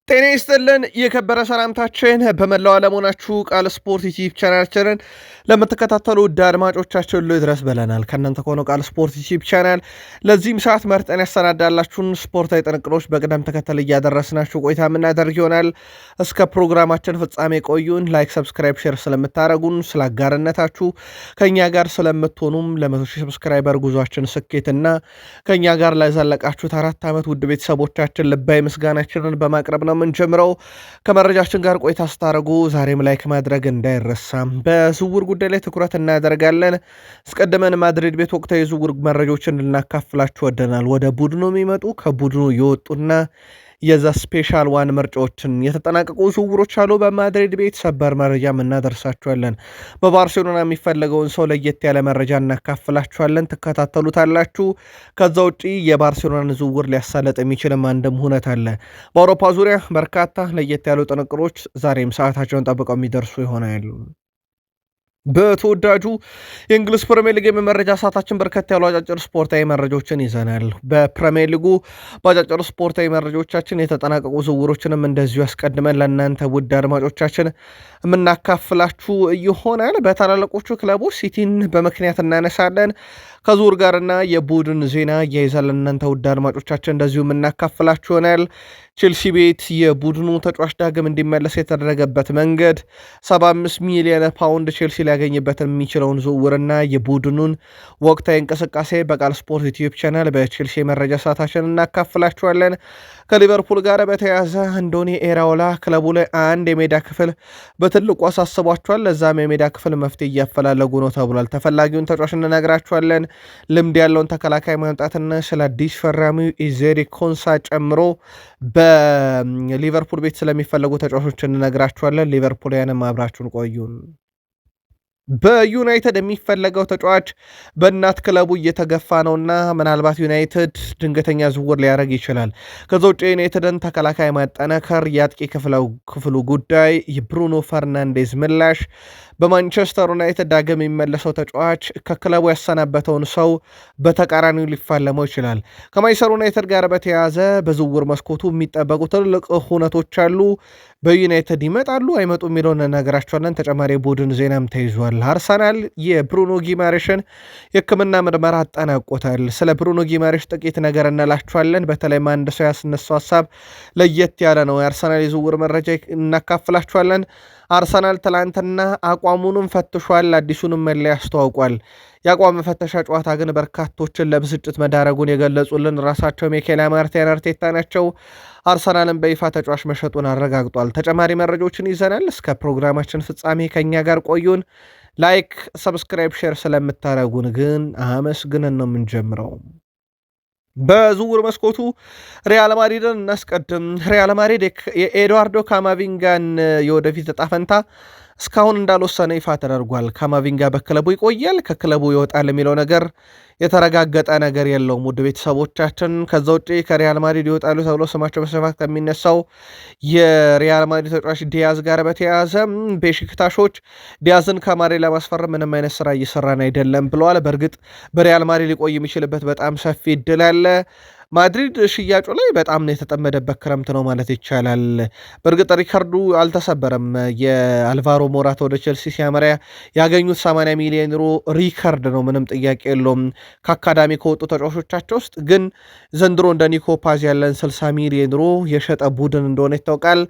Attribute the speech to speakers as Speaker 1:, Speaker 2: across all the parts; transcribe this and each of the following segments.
Speaker 1: ጤና ይስጥልን የከበረ ሰላምታችን በመላው ዓለም ሆናችሁ ቃል ስፖርት ዩቲዩብ ቻናላችንን ለምትከታተሉ ውድ አድማጮቻችን ሁሉ ይድረስ ብለናል። ከእናንተ ከሆነው ቃል ስፖርት ዩቲዩብ ቻናል ለዚህም ሰዓት መርጠን ያሰናዳላችሁን ስፖርታዊ ጥንቅሮች በቅደም ተከተል እያደረስናችሁ ቆይታ የምናደርግ ይሆናል። እስከ ፕሮግራማችን ፍጻሜ ቆዩን። ላይክ፣ ሰብስክራይብ፣ ሼር ስለምታደረጉን ስለ አጋርነታችሁ ከእኛ ጋር ስለምትሆኑም ለ100,000 ሰብስክራይበር ጉዟችን ስኬትና ከእኛ ጋር ለዘለቃችሁት 4 ዓመት ውድ ቤተሰቦቻችን ልባዊ ምስጋናችንን በማቅረብ ነው የምንጀምረው። ከመረጃችን ጋር ቆይታ ስታደርጉ ዛሬም ላይክ ማድረግ እንዳይረሳ። በዝውውር ጉዳይ ላይ ትኩረት እናደርጋለን። አስቀድመን ማድሪድ ቤት ወቅታዊ የዝውውር መረጃዎችን ልናካፍላችሁ ወደናል። ወደ ቡድኑ የሚመጡ ከቡድኑ የወጡና የዛ ስፔሻል ዋን ምርጫዎችን የተጠናቀቁ ዝውውሮች አሉ። በማድሪድ ቤት ሰበር መረጃ እናደርሳችኋለን። በባርሴሎና የሚፈለገውን ሰው ለየት ያለ መረጃ እናካፍላችኋለን፣ ትከታተሉታላችሁ። ከዛ ውጪ የባርሴሎናን ዝውውር ሊያሳለጥ የሚችልም አንድም ሁነት አለ። በአውሮፓ ዙሪያ በርካታ ለየት ያሉ ጥንቅሮች ዛሬም ሰዓታቸውን ጠብቀው የሚደርሱ ይሆናሉ። በተወዳጁ የእንግሊዝ ፕሪሚየር ሊግ የመረጃ ሰዓታችን በርከት ያሉ አጫጭር ስፖርታዊ መረጃዎችን ይዘናል። በፕሪሚየር ሊጉ በአጫጭር ስፖርታዊ መረጃዎቻችን የተጠናቀቁ ዝውውሮችንም እንደዚሁ አስቀድመን ለእናንተ ውድ አድማጮቻችን የምናካፍላችሁ ይሆናል። በታላላቆቹ ክለቦች ሲቲን በምክንያት እናነሳለን። ከዙር ጋርና የቡድን ዜና እያይዛል ለእናንተ ውድ አድማጮቻችን እንደዚሁ የምናካፍላችሁ ይሆናል። ቼልሲ ቤት የቡድኑ ተጫዋች ዳግም እንዲመለስ የተደረገበት መንገድ 75 ሚሊዮን ፓውንድ ቼልሲ ሊያገኝበት የሚችለውን ዝውውርና የቡድኑን ወቅታዊ እንቅስቃሴ በቃል ስፖርት ዩቲዩብ ቻናል በቼልሲ መረጃ ሰዓታችን እናካፍላችኋለን። ከሊቨርፑል ጋር በተያያዘ አንዶኒ ኤራውላ ክለቡ ላይ አንድ የሜዳ ክፍል በትልቁ አሳስቧቸዋል። ለዛም የሜዳ ክፍል መፍትሄ እያፈላለጉ ነው ተብሏል። ተፈላጊውን ተጫዋች እንነግራችኋለን። ልምድ ያለውን ተከላካይ ማምጣትና ስለ አዲስ ፈራሚው ኢዜሪ ኮንሳ ጨምሮ በሊቨርፑል ቤት ስለሚፈለጉ ተጫዋቾች እንነግራችኋለን። ሊቨርፑልያንም አብራችሁን ቆዩን። በዩናይትድ የሚፈለገው ተጫዋች በእናት ክለቡ እየተገፋ ነውና ምናልባት ዩናይትድ ድንገተኛ ዝውውር ሊያደርግ ይችላል። ከዛ ውጭ ዩናይትድን ተከላካይ ማጠናከር፣ የአጥቂ ክፍሉ ጉዳይ፣ የብሩኖ ፈርናንዴዝ ምላሽ፣ በማንቸስተር ዩናይትድ ዳግም የሚመለሰው ተጫዋች ከክለቡ ያሰናበተውን ሰው በተቃራኒው ሊፋለመው ይችላል። ከማንቸስተር ዩናይትድ ጋር በተያያዘ በዝውውር መስኮቱ የሚጠበቁ ትልቅ ሁነቶች አሉ። በዩናይትድ ይመጣሉ አይመጡ የሚለውን ነገራቸዋለን። ተጨማሪ ቡድን ዜናም ተይዟል። አርሰናል የብሩኖ ጊማሬሽን የሕክምና ምርመራ አጠናቆታል። ስለ ብሩኖ ጊማሬሽ ጥቂት ነገር እንላችኋለን። በተለይም አንድ ሰው ያስነሳው ሀሳብ ለየት ያለ ነው። የአርሰናል የዝውውር መረጃ እናካፍላችኋለን። አርሰናል ትላንትና አቋሙንም ፈትሿል። አዲሱንም መለያ አስተዋውቋል። የአቋም መፈተሻ ጨዋታ ግን በርካቶችን ለብስጭት መዳረጉን የገለጹልን ራሳቸው ሚኬል አርቴታ ናቸው። አርሰናልን በይፋ ተጫዋች መሸጡን አረጋግጧል። ተጨማሪ መረጃዎችን ይዘናል። እስከ ፕሮግራማችን ፍጻሜ ከኛ ጋር ቆዩን። ላይክ፣ ሰብስክራይብ፣ ሼር ስለምታደረጉን ግን አመስግነን ነው የምንጀምረው። በዝውውር መስኮቱ ሪያል ማድሪድን እናስቀድም። ሪያል ማድሪድ የኤድዋርዶ ካማቪንጋን የወደፊት እጣ ፈንታ እስካሁን እንዳልወሰነ ይፋ ተደርጓል። ካማቪንጋ በክለቡ ይቆያል፣ ከክለቡ ይወጣል የሚለው ነገር የተረጋገጠ ነገር የለውም። ውድ ቤተሰቦቻችን ከዛ ውጭ ከሪያል ማድሪድ ይወጣሉ ተብሎ ስማቸው በስፋት ከሚነሳው የሪያል ማድሪድ ተጫዋች ዲያዝ ጋር በተያያዘ ቤሽክታሾች ዲያዝን ከማድሪድ ለማስፈረም ምንም አይነት ስራ እየሰራን አይደለም ብለዋል። በእርግጥ በሪያል ማድሪድ ሊቆይ የሚችልበት በጣም ሰፊ እድል አለ። ማድሪድ ሽያጩ ላይ በጣም ነው የተጠመደበት ክረምት ነው ማለት ይቻላል። በእርግጥ ሪካርዱ አልተሰበረም። የአልቫሮ ሞራታ ወደ ቼልሲ ሲያመራ ያገኙት 80 ሚሊዮን ዩሮ ሪካርድ ነው፣ ምንም ጥያቄ የለውም። ከአካዳሚ ከወጡ ተጫዋቾቻቸው ውስጥ ግን ዘንድሮ እንደ ኒኮ ፓዝ ያለን 60 ሚሊዮን ዩሮ የሸጠ ቡድን እንደሆነ ይታወቃል።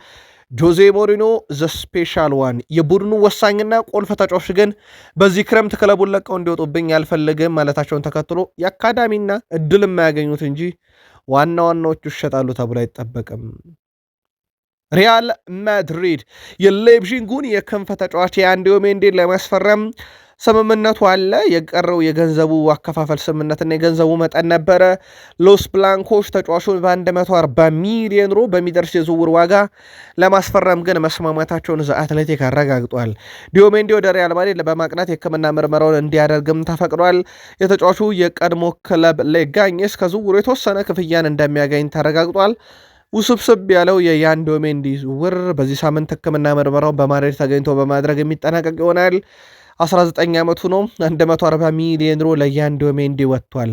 Speaker 1: ጆዜ ሞሪኖ ዘ ስፔሻል ዋን የቡድኑ ወሳኝና ቁልፍ ተጫዋች ግን በዚህ ክረምት ክለቡን ለቀው እንዲወጡብኝ አልፈልግም ማለታቸውን ተከትሎ የአካዳሚና እድል የማያገኙት እንጂ ዋና ዋናዎቹ ይሸጣሉ ተብሎ አይጠበቅም። ሪያል ማድሪድ የሌብዥንጉን የክንፍ ተጫዋች የአንዲዮ ሜንዴን ለማስፈረም ስምምነቱ አለ። የቀረው የገንዘቡ አከፋፈል ስምምነትና የገንዘቡ መጠን ነበረ። ሎስ ብላንኮች ተጫዋቹን በ140 ሚሊዮን ዩሮ በሚደርስ የዝውውር ዋጋ ለማስፈረም ግን መስማማታቸውን ዘ አትሌቲክ አረጋግጧል። ዲዮሜንዲ ወደ ሪያል ማድሪድ በማቅናት የሕክምና ምርመራውን እንዲያደርግም ተፈቅዷል። የተጫዋቹ የቀድሞ ክለብ ሌጋኝስ ከዝውውሩ የተወሰነ ክፍያን እንደሚያገኝ ተረጋግጧል። ውስብስብ ያለው የያን ዲዮሜንዲ ዝውውር በዚህ ሳምንት ሕክምና ምርመራውን በማድሪድ ተገኝቶ በማድረግ የሚጠናቀቅ ይሆናል። 19 ዓመቱ ነው። 140 ሚሊዮን ዩሮ ለያን ዲዮሜንዲ ወጥቷል።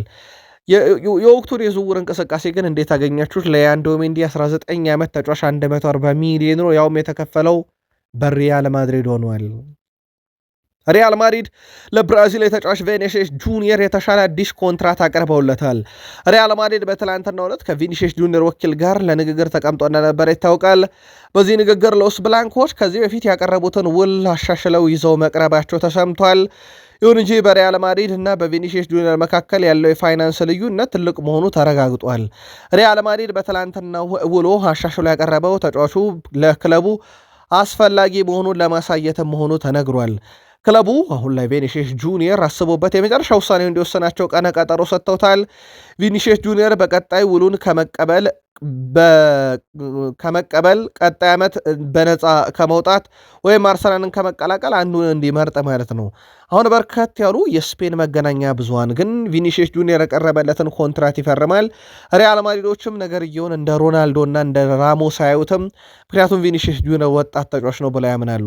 Speaker 1: የወቅቱን የዝውውር እንቅስቃሴ ግን እንዴት አገኛችሁት? ሌያንድሮ ሜንዲ 19 ዓመት ተጫዋች 140 ሚሊዮን ዩሮ ያውም የተከፈለው በሪያል ማድሪድ ሆኗል። ሪያል ማድሪድ ለብራዚል የተጫዋች ቪኒሺየስ ጁኒየር የተሻለ አዲስ ኮንትራት አቅርበውለታል። ሪያል ማድሪድ በትላንትናው ዕለት ከቪኒሺየስ ጁኒየር ወኪል ጋር ለንግግር ተቀምጦ እንደነበረ ይታወቃል። በዚህ ንግግር ሎስ ብላንኮች ከዚህ በፊት ያቀረቡትን ውል አሻሽለው ይዘው መቅረባቸው ተሰምቷል። ይሁን እንጂ በሪያል ማድሪድ እና በቪኒሺየስ ጁኒየር መካከል ያለው የፋይናንስ ልዩነት ትልቅ መሆኑ ተረጋግጧል። ሪያል ማድሪድ በትላንትናው ውሎ አሻሽሎ ያቀረበው ተጫዋቹ ለክለቡ አስፈላጊ መሆኑን ለማሳየትም መሆኑ ተነግሯል። ክለቡ አሁን ላይ ቪኒሺየስ ጁኒየር አስቦበት የመጨረሻ ውሳኔው እንዲወሰናቸው ቀነ ቀጠሮ ሰጥተውታል። ቪኒሺየስ ጁኒየር በቀጣይ ውሉን ከመቀበል ቀጣይ ዓመት በነፃ ከመውጣት ወይም አርሰናልን ከመቀላቀል አንዱን እንዲመርጥ ማለት ነው። አሁን በርከት ያሉ የስፔን መገናኛ ብዙሃን ግን ቪኒሺየስ ጁኒየር የቀረበለትን ኮንትራት ይፈርማል። ሪያል ማድሪዶችም ነገርየውን እንደ ሮናልዶና እንደ ራሞስ አያዩትም። ምክንያቱም ቪኒሺየስ ጁኒየር ወጣት ተጫዋች ነው ብለው ያምናሉ።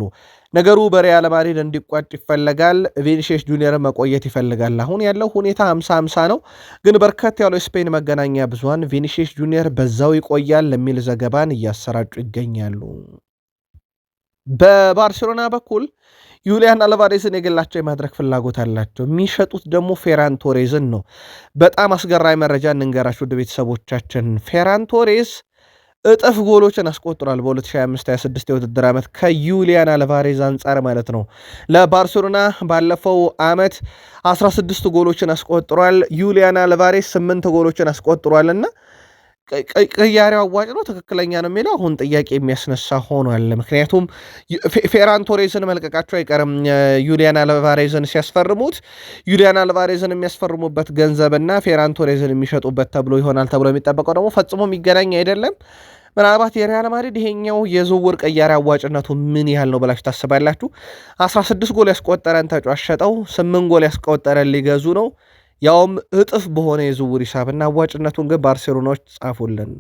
Speaker 1: ነገሩ በሪያል ማድሪድ እንዲቋጭ ይፈለጋል። ቪኒሺየስ ጁኒየር መቆየት ይፈልጋል። አሁን ያለው ሁኔታ 50-50 ነው። ግን በርከት ያሉ የስፔን መገናኛ ብዙሃን ቪኒሺየስ ጁኒየር በዛው ይቆያል የሚል ዘገባን እያሰራጩ ይገኛሉ። በባርሴሎና በኩል ዩሊያን አልቫሬዝን የግላቸው የማድረግ ፍላጎት አላቸው። የሚሸጡት ደግሞ ፌራን ቶሬዝን ነው። በጣም አስገራሚ መረጃ እንንገራችሁ ውድ ቤተሰቦቻችን። ፌራን ቶሬዝ እጥፍ ጎሎችን አስቆጥሯል በ2025/26 የውድድር ዓመት ከዩሊያን አልቫሬዝ አንጻር ማለት ነው። ለባርሴሎና ባለፈው ዓመት 16 ጎሎችን አስቆጥሯል። ዩሊያን አልቫሬዝ 8 ጎሎችን አስቆጥሯል እና ቅያሬው አዋጭ ነው ትክክለኛ ነው የሚለው አሁን ጥያቄ የሚያስነሳ ሆኗል። ምክንያቱም ፌራን ቶሬዝን መልቀቃቸው አይቀርም። ዩሊያን አልቫሬዝን ሲያስፈርሙት ዩሊያን አልቫሬዝን የሚያስፈርሙበት ገንዘብና ፌራን ቶሬዝን የሚሸጡበት ተብሎ ይሆናል ተብሎ የሚጠበቀው ደግሞ ፈጽሞ የሚገናኝ አይደለም። ምናልባት የሪያል ማድሪድ ይሄኛው የዝውውር ቅያሬ አዋጭነቱ ምን ያህል ነው ብላችሁ ታስባላችሁ? 16 ጎል ያስቆጠረን ተጫዋች ሸጠው 8 ጎል ያስቆጠረን ሊገዙ ነው። ያውም እጥፍ በሆነ የዝውውር ሂሳብና አዋጭነቱን ግን ባርሴሎናዎች ጻፉልን።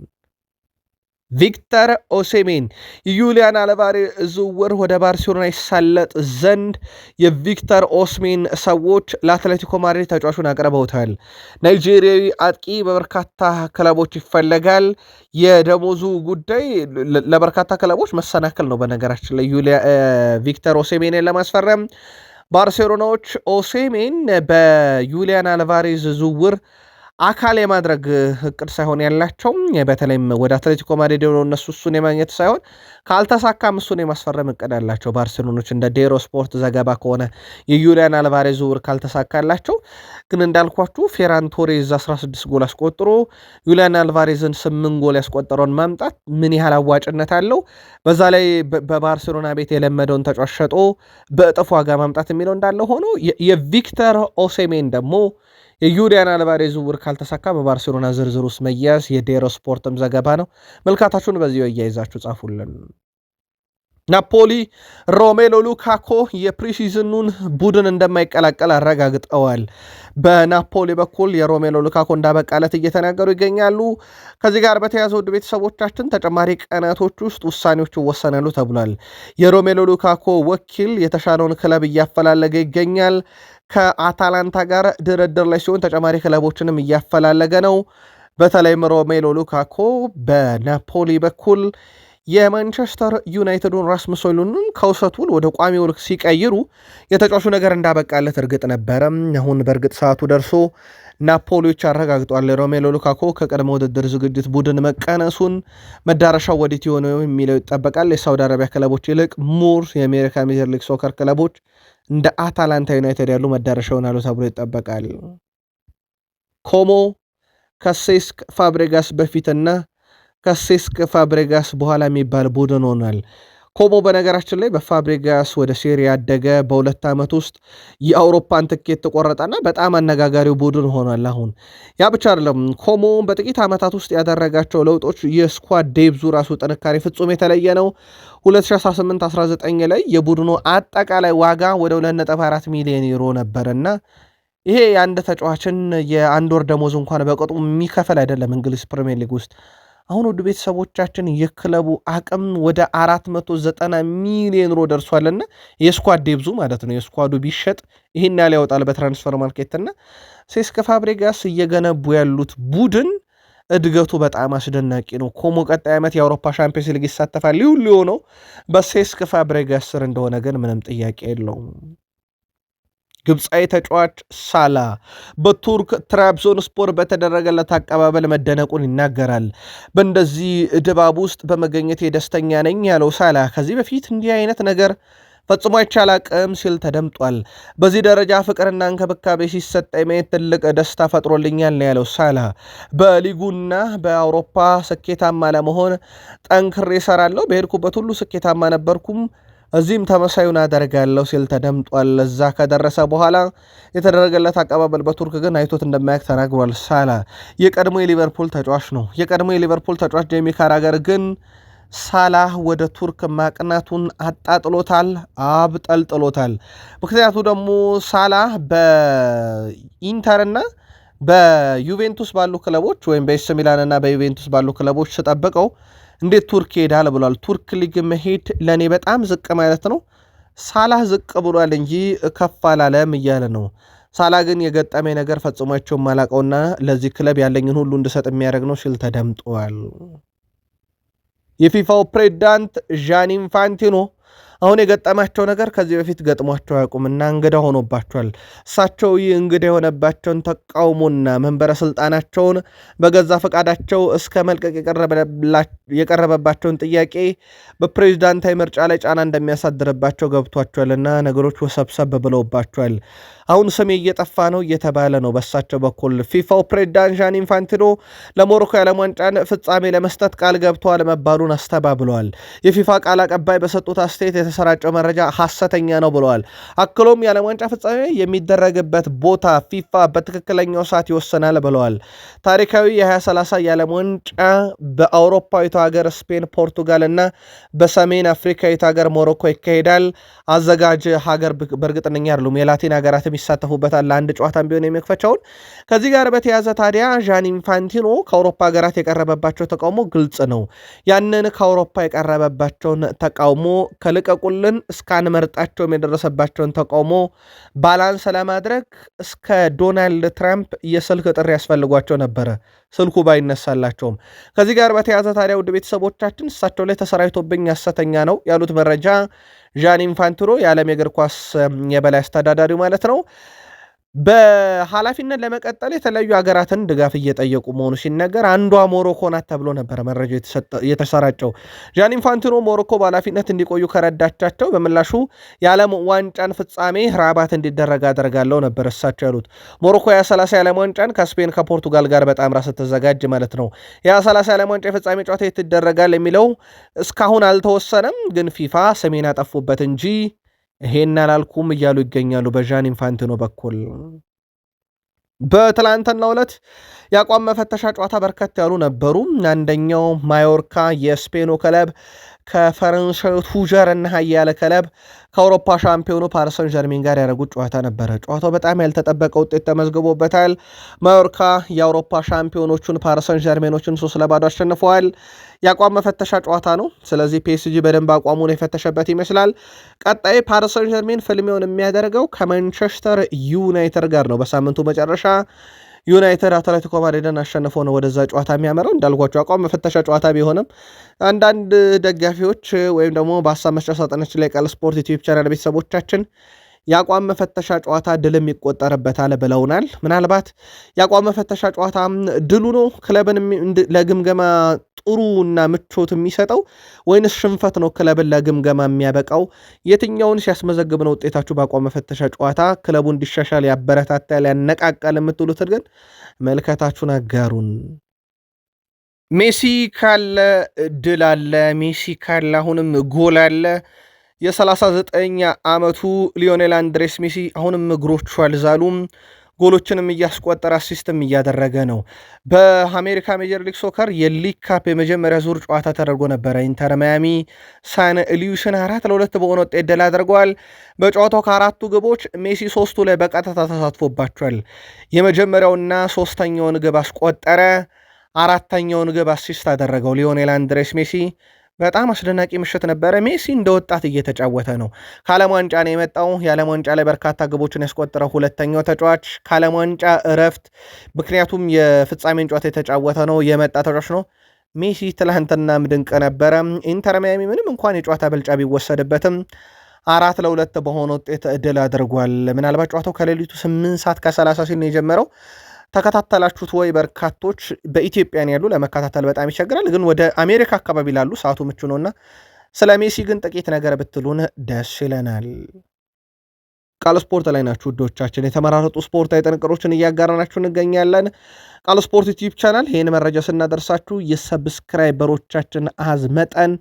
Speaker 1: ቪክተር ኦሴሜን የዩሊያን አልቫሬዝ ዝውውር ወደ ባርሴሎና ይሳለጥ ዘንድ የቪክተር ኦስሜን ሰዎች ለአትሌቲኮ ማድሪድ ተጫዋቹን አቅርበውታል። ናይጄሪያዊ አጥቂ በበርካታ ክለቦች ይፈለጋል። የደሞዙ ጉዳይ ለበርካታ ክለቦች መሰናክል ነው። በነገራችን ላይ ቪክተር ኦሴሜንን ለማስፈረም ባርሴሎናዎች ኦሴሜን በዩሊያን አልቫሬዝ ዝውውር አካል የማድረግ እቅድ ሳይሆን ያላቸው በተለይም ወደ አትሌቲኮ ማድሪድ የሆነው እነሱ እሱን የማግኘት ሳይሆን ካልተሳካም እሱን የማስፈረም እቅድ አላቸው ባርሴሎኖች። እንደ ዴሮ ስፖርት ዘገባ ከሆነ የዩሊያን አልቫሬዝ ዝውውር ካልተሳካላቸው ግን እንዳልኳችሁ ፌራን ቶሬዝ 16 ጎል አስቆጥሮ ዩሊያን አልቫሬዝን 8 ጎል ያስቆጠረውን ማምጣት ምን ያህል አዋጭነት አለው፣ በዛ ላይ በባርሴሎና ቤት የለመደውን ተጫዋች ሸጦ በእጥፍ ዋጋ ማምጣት የሚለው እንዳለ ሆኖ የቪክተር ኦሴሜን ደግሞ የዩሊያን አልቫሬዝ ዝውውር ካልተሳካ በባርሴሎና ዝርዝር ውስጥ መያዝ የዴሮ ስፖርትም ዘገባ ነው። መልካታችሁን በዚህ እያይዛችሁ ጻፉልን። ናፖሊ ሮሜሎ ሉካኮ የፕሪሲዝኑን ቡድን እንደማይቀላቀል አረጋግጠዋል። በናፖሊ በኩል የሮሜሎ ሉካኮ እንዳበቃለት እየተናገሩ ይገኛሉ። ከዚህ ጋር በተያያዘ ውድ ቤተሰቦቻችን ተጨማሪ ቀናቶች ውስጥ ውሳኔዎቹ ይወሰናሉ ተብሏል። የሮሜሎ ሉካኮ ወኪል የተሻለውን ክለብ እያፈላለገ ይገኛል። ከአታላንታ ጋር ድርድር ላይ ሲሆን ተጨማሪ ክለቦችንም እያፈላለገ ነው። በተለይም ሮሜሎ ሉካኮ በናፖሊ በኩል የማንቸስተር ዩናይትዱን ራስመስ ሆይሉንድን ከውሰት ውል ወደ ቋሚ ውል ሲቀይሩ የተጫዋቹ ነገር እንዳበቃለት እርግጥ ነበረ። አሁን በእርግጥ ሰዓቱ ደርሶ ናፖሊዎች አረጋግጧል። ሮሜሎ ሉካኮ ከቀድሞ ውድድር ዝግጅት ቡድን መቀነሱን፣ መዳረሻው ወዴት የሆነ የሚለው ይጠበቃል። የሳውዲ አረቢያ ክለቦች ይልቅ ሙር የአሜሪካ ሜጀር ሊግ ሶከር ክለቦች እንደ አታላንታ ዩናይትድ ያሉ መዳረሻ ይሆናሉ ተብሎ ይጠበቃል። ኮሞ ከሴስክ ፋብሬጋስ በፊትና ከሴስክ ፋብሬጋስ በኋላ የሚባል ቡድን ሆኗል። ኮሞ በነገራችን ላይ በፋብሬጋስ ወደ ሴሪ ያደገ በ2 ዓመት ውስጥ የአውሮፓን ትኬት ተቆረጠና በጣም አነጋጋሪው ቡድን ሆኗል። አሁን ያ ብቻ አይደለም። ኮሞ በጥቂት ዓመታት ውስጥ ያደረጋቸው ለውጦች የስኳድ ዴብዙ ራሱ ጥንካሬ ፍጹም የተለየ ነው። 2018-19 ላይ የቡድኑ አጠቃላይ ዋጋ ወደ 2.4 ሚሊዮን ዩሮ ነበርና ይሄ የአንድ ተጫዋችን የአንድ ወር ደሞዝ እንኳን በቅጡ የሚከፈል አይደለም እንግሊዝ ፕሪሚየር ሊግ ውስጥ። አሁን ውድ ቤተሰቦቻችን የክለቡ አቅም ወደ 490 ሚሊዮን ዩሮ ደርሷልና የስኳድ ዴብዙ ማለት ነው። የስኳዱ ቢሸጥ ይህን ያህል ያወጣል በትራንስፈር ማርኬትና ሴስክ ፋብሬጋስ እየገነቡ ያሉት ቡድን እድገቱ በጣም አስደናቂ ነው። ኮሞ ቀጣይ ዓመት የአውሮፓ ሻምፒዮንስ ሊግ ይሳተፋል። ሊሆን ሊሆነው በሴስክ ፋብሬጋስ ስር እንደሆነ ግን ምንም ጥያቄ የለውም። ግብፃዊ ተጫዋች ሳላ በቱርክ ትራብዞን ስፖር በተደረገለት አቀባበል መደነቁን ይናገራል። በእንደዚህ ድባብ ውስጥ በመገኘት ደስተኛ ነኝ ያለው ሳላ ከዚህ በፊት እንዲህ አይነት ነገር ፈጽሞ አይቻል አቅም ሲል ተደምጧል። በዚህ ደረጃ ፍቅርና እንክብካቤ ሲሰጠኝ ማየት ትልቅ ደስታ ፈጥሮልኛል ነው ያለው ሳላ። በሊጉና በአውሮፓ ስኬታማ ለመሆን ጠንክሬ እሰራለሁ፣ በሄድኩበት ሁሉ ስኬታማ ነበርኩም፣ እዚህም ተመሳዩን አደርጋለሁ ሲል ተደምጧል። እዛ ከደረሰ በኋላ የተደረገለት አቀባበል በቱርክ ግን አይቶት እንደማያውቅ ተናግሯል። ሳላ የቀድሞ የሊቨርፑል ተጫዋች ነው። የቀድሞ የሊቨርፑል ተጫዋች ጄሚ ካራገር ግን ሳላህ ወደ ቱርክ ማቅናቱን አጣጥሎታል፣ አብጠልጥሎታል። ምክንያቱ ደግሞ ሳላህ በኢንተርና በዩቬንቱስ ባሉ ክለቦች ወይም በኤስ ሚላንና በዩቬንቱስ ባሉ ክለቦች ስጠብቀው እንዴት ቱርክ ይሄዳል ብሏል። ቱርክ ሊግ መሄድ ለእኔ በጣም ዝቅ ማለት ነው። ሳላህ ዝቅ ብሏል እንጂ ከፍ አላለም እያለ ነው። ሳላህ ግን የገጠመኝ ነገር ፈጽሟቸው ማላቀውና ለዚህ ክለብ ያለኝን ሁሉ እንድሰጥ የሚያደርግ ነው ሲል ተደምጧል። የፊፋው ፕሬዚዳንት ዣኒ ኢንፋንቲኖ አሁን የገጠማቸው ነገር ከዚህ በፊት ገጥሟቸው አያውቁምና እንግዳ ሆኖባቸዋል። እሳቸው ይህ እንግዳ የሆነባቸውን ተቃውሞና መንበረ ስልጣናቸውን በገዛ ፈቃዳቸው እስከ መልቀቅ የቀረበባቸውን ጥያቄ በፕሬዚዳንታዊ ምርጫ ላይ ጫና እንደሚያሳድርባቸው ገብቷቸዋልና ነገሮች ወሰብሰብ ብለውባቸዋል። አሁን ስሜ እየጠፋ ነው እየተባለ ነው በሳቸው በኩል። ፊፋው ፕሬዚዳንት ዣኒ ኢንፋንቲኖ ለሞሮኮ የዓለም ዋንጫን ፍጻሜ ለመስጠት ቃል ገብተዋል መባሉን አስተባብለዋል። የፊፋ ቃል አቀባይ በሰጡት አስተያየት የተሰራጨው መረጃ ሐሰተኛ ነው ብለዋል። አክሎም የዓለም ዋንጫ ፍጻሜ የሚደረግበት ቦታ ፊፋ በትክክለኛው ሰዓት ይወሰናል ብለዋል። ታሪካዊ የ2030 የዓለም ዋንጫ በአውሮፓዊቷ ሀገር ስፔን፣ ፖርቱጋል እና በሰሜን አፍሪካዊቷ ሀገር ሞሮኮ ይካሄዳል። አዘጋጅ ሀገር በእርግጠኛ አይደሉም። የላቲን ሀገራትም ይሳተፉበታል ለአንድ ጨዋታም ቢሆን የሚከፈቻውን። ከዚህ ጋር በተያያዘ ታዲያ ዣኒ ኢንፋንቲኖ ከአውሮፓ ሀገራት የቀረበባቸው ተቃውሞ ግልጽ ነው። ያንን ከአውሮፓ የቀረበባቸውን ተቃውሞ ከልቀቁልን እስካንመርጣቸውም የደረሰባቸውን ተቃውሞ ባላንስ ለማድረግ እስከ ዶናልድ ትራምፕ የስልክ ጥሪ ያስፈልጓቸው ነበረ፣ ስልኩ ባይነሳላቸውም። ከዚህ ጋር በተያያዘ ታዲያ ውድ ቤተሰቦቻችን እሳቸው ላይ ተሰራይቶብኝ ሐሰተኛ ነው ያሉት መረጃ ዣኒ ኢንፋንቲኖ የዓለም የእግር ኳስ የበላይ አስተዳዳሪው ማለት ነው በኃላፊነት ለመቀጠል የተለያዩ ሀገራትን ድጋፍ እየጠየቁ መሆኑ ሲነገር አንዷ ሞሮኮ ናት ተብሎ ነበረ መረጃ የተሰራጨው። ዣኒ ኢንፋንቲኖ ሞሮኮ በኃላፊነት እንዲቆዩ ከረዳቻቸው በምላሹ የዓለም ዋንጫን ፍጻሜ ራባት እንዲደረግ አደርጋለሁ ነበር እሳቸው ያሉት። ሞሮኮ የ30 የዓለም ዋንጫን ከስፔን ከፖርቱጋል ጋር በጣምራ ስትዘጋጅ ማለት ነው። የ30 የዓለም ዋንጫ የፍጻሜ ጨዋታ የት ይደረጋል የሚለው እስካሁን አልተወሰነም፣ ግን ፊፋ ስሜን አጠፉበት እንጂ ይሄን አላልኩም እያሉ ይገኛሉ በዣኒ ኢንፋንቲኖ በኩል። በትላንትናው ዕለት የአቋም መፈተሻ ጨዋታ በርከት ያሉ ነበሩ። አንደኛው ማዮርካ የስፔኑ ክለብ ከፈረንሳዩ ቱጀር እና ኃያለ ክለብ ከአውሮፓ ሻምፒዮኑ ፓሪስ ሰን ዠርሜን ጋር ያደረጉት ጨዋታ ነበረ። ጨዋታው በጣም ያልተጠበቀ ውጤት ተመዝግቦበታል። ማዮርካ የአውሮፓ ሻምፒዮኖቹን ፓሪስ ሰን ዠርሜኖችን 3-0 አሸንፈዋል። የአቋም መፈተሻ ጨዋታ ነው። ስለዚህ ፒኤስጂ በደንብ አቋሙን የፈተሸበት ይመስላል። ቀጣይ ፓሪስ ሰን ዠርሜን ፍልሚያውን የሚያደርገው ከማንቸስተር ዩናይትድ ጋር ነው። በሳምንቱ መጨረሻ ዩናይትድ አትሌቲኮ ማድሪድን አሸንፎ ነው ወደዛ ጨዋታ የሚያመራው። እንዳልኳቸው አቋም መፈተሻ ጨዋታ ቢሆንም አንዳንድ ደጋፊዎች ወይም ደግሞ በሀሳብ መስጫ ሳጥናችን ላይ ቃል ስፖርት ዩቲዩብ ቻናል ቤተሰቦቻችን የአቋም መፈተሻ ጨዋታ ድልም ይቆጠርበታል ብለውናል። ምናልባት የአቋም መፈተሻ ጨዋታ ድሉ ነው ክለብን ለግምገማ ጥሩ እና ምቾት የሚሰጠው ወይንስ ሽንፈት ነው ክለብን ለግምገማ የሚያበቃው? የትኛውን ሲያስመዘግብ ነው ውጤታችሁ በአቋም መፈተሻ ጨዋታ ክለቡ እንዲሻሻል ያበረታታል ያነቃቃል የምትሉትን ግን መልከታችሁን አጋሩን። ሜሲ ካለ ድል አለ፣ ሜሲ ካለ አሁንም ጎል አለ። የ39 ዓመቱ ሊዮኔል አንድሬስ ሜሲ አሁንም እግሮቹ አልዛሉም። ጎሎችንም እያስቆጠረ አሲስትም እያደረገ ነው። በአሜሪካ ሜጀር ሊግ ሶከር የሊግ ካፕ የመጀመሪያ ዙር ጨዋታ ተደርጎ ነበረ። ኢንተር ማያሚ ሳን ሉዊስን 4-2 በሆነ ውጤት ድል አድርገዋል። በጨዋታው ከአራቱ ግቦች ሜሲ 3ቱ ላይ በቀጥታ ተሳትፎባቸዋል። የመጀመሪያውና ሶስተኛውን ግብ አስቆጠረ። 4ኛውን ግብ አሲስት አደረገው ሊዮኔል አንድሬስ ሜሲ። በጣም አስደናቂ ምሽት ነበረ። ሜሲ እንደ ወጣት እየተጫወተ ነው። ከዓለም ዋንጫ ነው የመጣው። የዓለም ዋንጫ ላይ በርካታ ግቦችን ያስቆጠረው ሁለተኛው ተጫዋች ከዓለም ዋንጫ እረፍት፣ ምክንያቱም የፍጻሜን ጨዋታ የተጫወተ ነው የመጣ ተጫዋች ነው። ሜሲ ትላንትናም ድንቅ ነበረ። ኢንተር ሚያሚ ምንም እንኳን የጨዋታ ብልጫ ቢወሰድበትም 4-2 በሆነ ውጤት ድል አድርጓል። ምናልባት ጨዋታው ከሌሊቱ 8 ሰዓት ከ30 ሲል ነው የጀመረው። ተከታተላችሁት ወይ? በርካቶች በኢትዮጵያን ያሉ ለመከታተል በጣም ይቸግራል፣ ግን ወደ አሜሪካ አካባቢ ላሉ ሰዓቱ ምቹ ነውና ስለ ሜሲ ግን ጥቂት ነገር ብትሉን ደስ ይለናል። ቃል ስፖርት ላይ ናችሁ ውዶቻችን። የተመራረጡ ስፖርታዊ ጥንቅሮችን እያጋራናችሁ እንገኛለን። ቃል ስፖርት ዩቲዩብ ቻናል ይህን መረጃ ስናደርሳችሁ የሰብስክራይበሮቻችን አሃዝ መጠን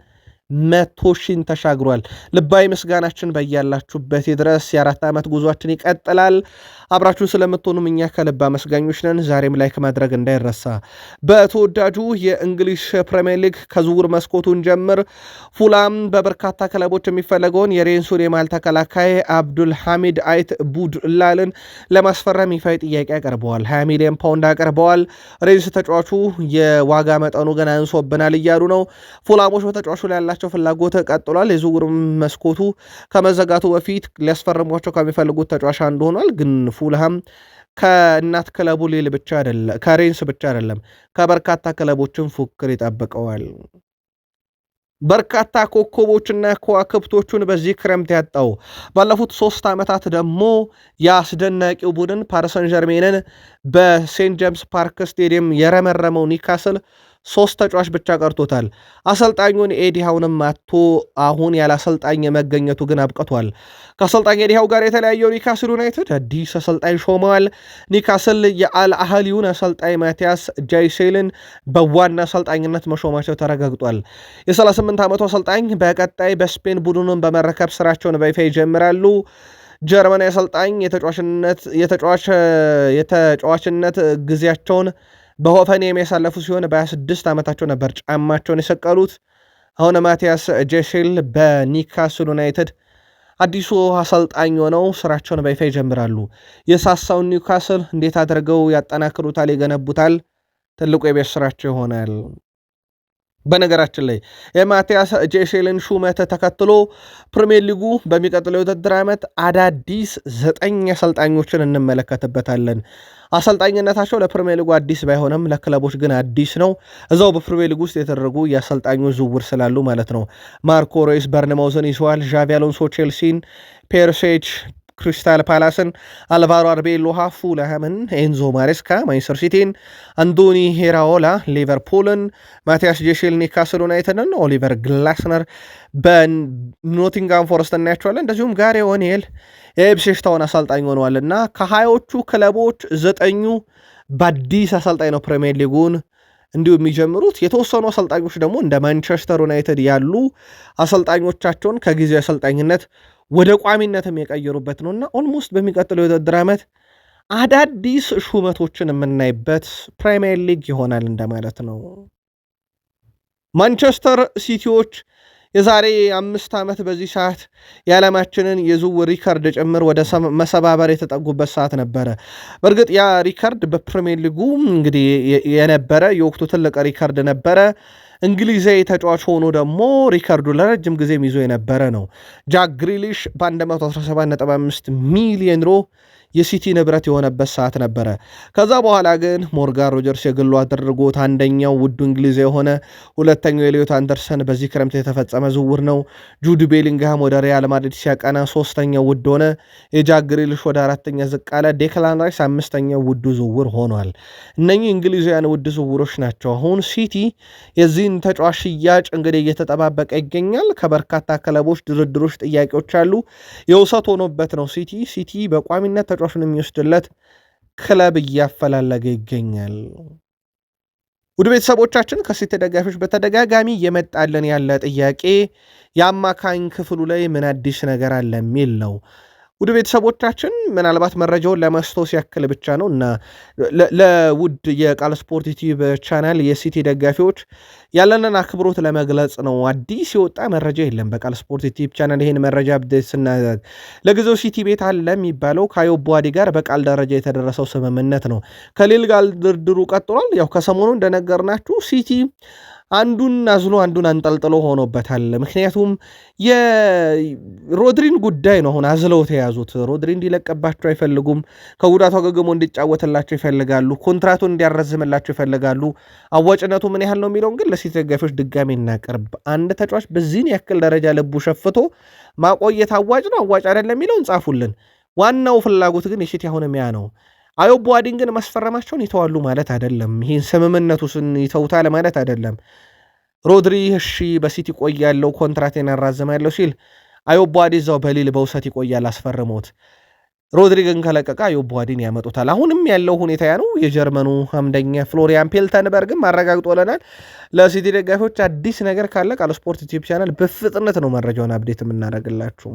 Speaker 1: 100,000 ተሻግሯል። ልባዊ ምስጋናችን በያላችሁበት ድረስ የ4 ዓመት ጉዟችን ይቀጥላል። አብራችሁን ስለምትሆኑም እኛ ከልብ አመስጋኞች ነን። ዛሬም ላይክ ማድረግ እንዳይረሳ። በተወዳጁ የእንግሊዝ ፕሪሚየር ሊግ ከዝውውር መስኮቱን ጀምር ፉላም በበርካታ ክለቦች የሚፈለገውን የሬንሱን የማል ተከላካይ አብዱል ሐሚድ አይት ቡድላልን ለማስፈረም ይፋዊ ጥያቄ አቀርበዋል። 20 ሚሊዮን ፓውንድ አቀርበዋል። ሬንስ ተጫዋቹ የዋጋ መጠኑ ገና አንሶብናል እያሉ ነው። ፉላሞች በተጫዋቹ ላይ ያላቸው ፍላጎት ቀጥሏል። የዝውውር መስኮቱ ከመዘጋቱ በፊት ሊያስፈርሟቸው ከሚፈልጉት ተጫዋች አንዱ ሆኗል። ግን ፉልሃም ከእናት ክለቡ ሊል ብቻ አይደለም፣ ከሬንስ ብቻ አይደለም፣ ከበርካታ ክለቦችን ፉክክር ይጠብቀዋል። በርካታ ኮከቦችና ከዋክብቶቹን በዚህ ክረምት ያጣው ባለፉት 3 ዓመታት ደግሞ የአስደናቂው ቡድን ፓሪሰን ጀርሜንን በሴንት ጄምስ ፓርክ ስቴዲየም የረመረመው ኒካስል 3 ተጫዋች ብቻ ቀርቶታል። አሰልጣኙን ኤዲሃውንም አቶ አሁን ያለ አሰልጣኝ መገኘቱ ግን አብቅቷል። ከአሰልጣኝ ኤዲሃው ጋር የተለያየው ኒካስል ዩናይትድ አዲስ አሰልጣኝ ሾመዋል። ኒካስል የአልአህሊውን አሰልጣኝ ማቲያስ ጃይሴልን በዋና አሰልጣኝነት መሾማቸው ተረጋግጧል። የ38 ዓመቱ አሰልጣኝ በቀጣይ በስፔን ቡድኑን በመረከብ ስራቸውን በይፋ ይጀምራሉ። ጀርመናዊ አሰልጣኝ የተጫዋችነት ጊዜያቸውን በሆፈን የሚያሳለፉ ሲሆን በ26 ዓመታቸው ነበር ጫማቸውን የሰቀሉት። አሁን ማቲያስ ጄሼል በኒካስል ዩናይትድ አዲሱ አሰልጣኝ ሆነው ስራቸውን በይፋ ይጀምራሉ። የሳሳውን ኒውካስል እንዴት አድርገው ያጠናክሩታል፣ ይገነቡታል፣ ትልቁ የቤት ስራቸው ይሆናል። በነገራችን ላይ የማቲያስ ጄሼልን ሹመት ተከትሎ ፕሪሚየር ሊጉ በሚቀጥለው የውድድር ዓመት አዳዲስ 9 አሰልጣኞችን እንመለከትበታለን። አሰልጣኝነታቸው ለፕሪሚየር ሊጉ አዲስ ባይሆንም ለክለቦች ግን አዲስ ነው። እዛው በፕሪሚየር ሊጉ ውስጥ የተደረጉ የአሰልጣኞች ዝውውር ስላሉ ማለት ነው። ማርኮ ሮይስ በርንማውዝን ይዘዋል። ዣቪ አሎንሶ ቼልሲን፣ ፔርሴች ክሪስታል ፓላስን፣ አልቫሮ አርቤሎሃ ፉልሃምን፣ ኤንዞ ማሬስካ ማንቸስተር ሲቲን፣ አንዶኒ ሄራኦላ ሊቨርፑልን፣ ማቲያስ ጄሼል ኒካስል ዩናይትድን፣ ኦሊቨር ግላስነር በኖቲንጋም ፎረስት እናያቸዋለን። እንደዚሁም ጋሪ ኦኔል የኢፕስዊች ታውን አሰልጣኝ ሆነዋል እና ከ20ዎቹ ክለቦች 9ኙ በአዲስ አሰልጣኝ ነው ፕሪሚየር ሊጉን እንዲሁ የሚጀምሩት። የተወሰኑ አሰልጣኞች ደግሞ እንደ ማንቸስተር ዩናይትድ ያሉ አሰልጣኞቻቸውን ከጊዜ አሰልጣኝነት ወደ ቋሚነትም የቀየሩበት ነውና ኦልሞስት በሚቀጥለው የውድድር ዓመት አዳዲስ ሹመቶችን የምናይበት ፕሪሚየር ሊግ ይሆናል እንደማለት ነው። ማንቸስተር ሲቲዎች የዛሬ 5 ዓመት በዚህ ሰዓት የዓለማችንን የዝውውር ሪከርድ ጭምር ወደ መሰባበር የተጠጉበት ሰዓት ነበረ። በእርግጥ ያ ሪከርድ በፕሪሚየር ሊጉ እንግዲህ የነበረ የወቅቱ ትልቅ ሪከርድ ነበረ። እንግሊዛዊ ተጫዋች ሆኖ ደግሞ ሪከርዱ ለረጅም ጊዜም ይዞ የነበረ ነው። ጃክ ግሪሊሽ በ117.5 ሚሊዮን ዩሮ የሲቲ ንብረት የሆነበት ሰዓት ነበረ። ከዛ በኋላ ግን ሞርጋን ሮጀርስ የግሉ አድርጎት አንደኛው ውዱ እንግሊዝ የሆነ ሁለተኛው ኤሊዮት አንደርሰን በዚህ ክረምት የተፈጸመ ዝውውር ነው። ጁድ ቤሊንግሃም ወደ ሪያል ማድሪድ ሲያቀና 3ኛው ውድ ሆነ። የጃክ ግሪሊሽ ወደ 4ኛ ዝቅ አለ። ዴክላን ራይስ 5ኛው ውዱ ዝውውር ሆኗል። እነኚህ እንግሊዛውያን ውድ ዝውውሮች ናቸው። አሁን ሲቲ የዚህን ተጫዋች ሽያጭ እንግዲህ እየተጠባበቀ ይገኛል። ከበርካታ ክለቦች ድርድሮች፣ ጥያቄዎች አሉ። የውሰት ሆኖበት ነው ሲቲ በቋሚነት ተጫዋቹን የሚወስድለት ክለብ እያፈላለገ ይገኛል። ውድ ቤተሰቦቻችን ከሲቲ ደጋፊዎች በተደጋጋሚ እየመጣልን ያለ ጥያቄ የአማካኝ ክፍሉ ላይ ምን አዲስ ነገር አለ የሚል ነው። ውድ ቤተሰቦቻችን ምናልባት መረጃውን ለማስታወስ ያክል ብቻ ነው እና ለውድ የቃል ስፖርት ዩቲዩብ ቻናል የሲቲ ደጋፊዎች ያለንን አክብሮት ለመግለጽ ነው። አዲስ የወጣ መረጃ የለም በቃል ስፖርት ዩቲዩብ ቻናል። ይህን መረጃ አፕዴት ስናደርግ ለጊዜው ሲቲ ቤት አለ የሚባለው ከአዮብ ቧዲ ጋር በቃል ደረጃ የተደረሰው ስምምነት ነው። ከሊል ጋር ድርድሩ ቀጥሏል። ያው ከሰሞኑ እንደነገርናችሁ ሲቲ አንዱን አዝሎ አንዱን አንጠልጥሎ ሆኖበታል። ምክንያቱም የሮድሪን ጉዳይ ነው አሁን አዝለው ተያዙት። ሮድሪ እንዲለቀባቸው አይፈልጉም። ከጉዳቱ አገግሞ እንዲጫወትላቸው ይፈልጋሉ። ኮንትራቱን እንዲያረዝምላቸው ይፈልጋሉ። አዋጭነቱ ምን ያህል ነው የሚለውን ግን ለሲቲ ደጋፊዎች ድጋሚ እናቀርብ። አንድ ተጫዋች በዚህን ያክል ደረጃ ልቡ ሸፍቶ ማቆየት አዋጭ ነው አዋጭ አይደለም የሚለውን ጻፉልን። ዋናው ፍላጎት ግን የሲቲ አሁንም ያ ነው። አዮብ ቧዲን ግን ማስፈረማቸውን ይተዋሉ ማለት አይደለም። ይህን ስምምነቱን ይተውታል ማለት አይደለም። ሮድሪ እሺ በሲቲ ቆያለው ኮንትራቴን ያራዝማለሁ ሲል አዮብ ቧዲ እዛው በሊል በውሰት ይቆያል አስፈርሞት። ሮድሪ ግን ከለቀቀ አዮብ ቧዲን ያመጡታል። አሁንም ያለው ሁኔታ ያ ነው። የጀርመኑ አምደኛ ፍሎሪያን ፔልተንበርግም አረጋግጦልናል። ለሲቲ ደጋፊዎች አዲስ ነገር ካለ ቃል ስፖርት ዩቲዩብ ቻናል በፍጥነት ነው መረጃውን አፕዴት የምናደርግላችሁ።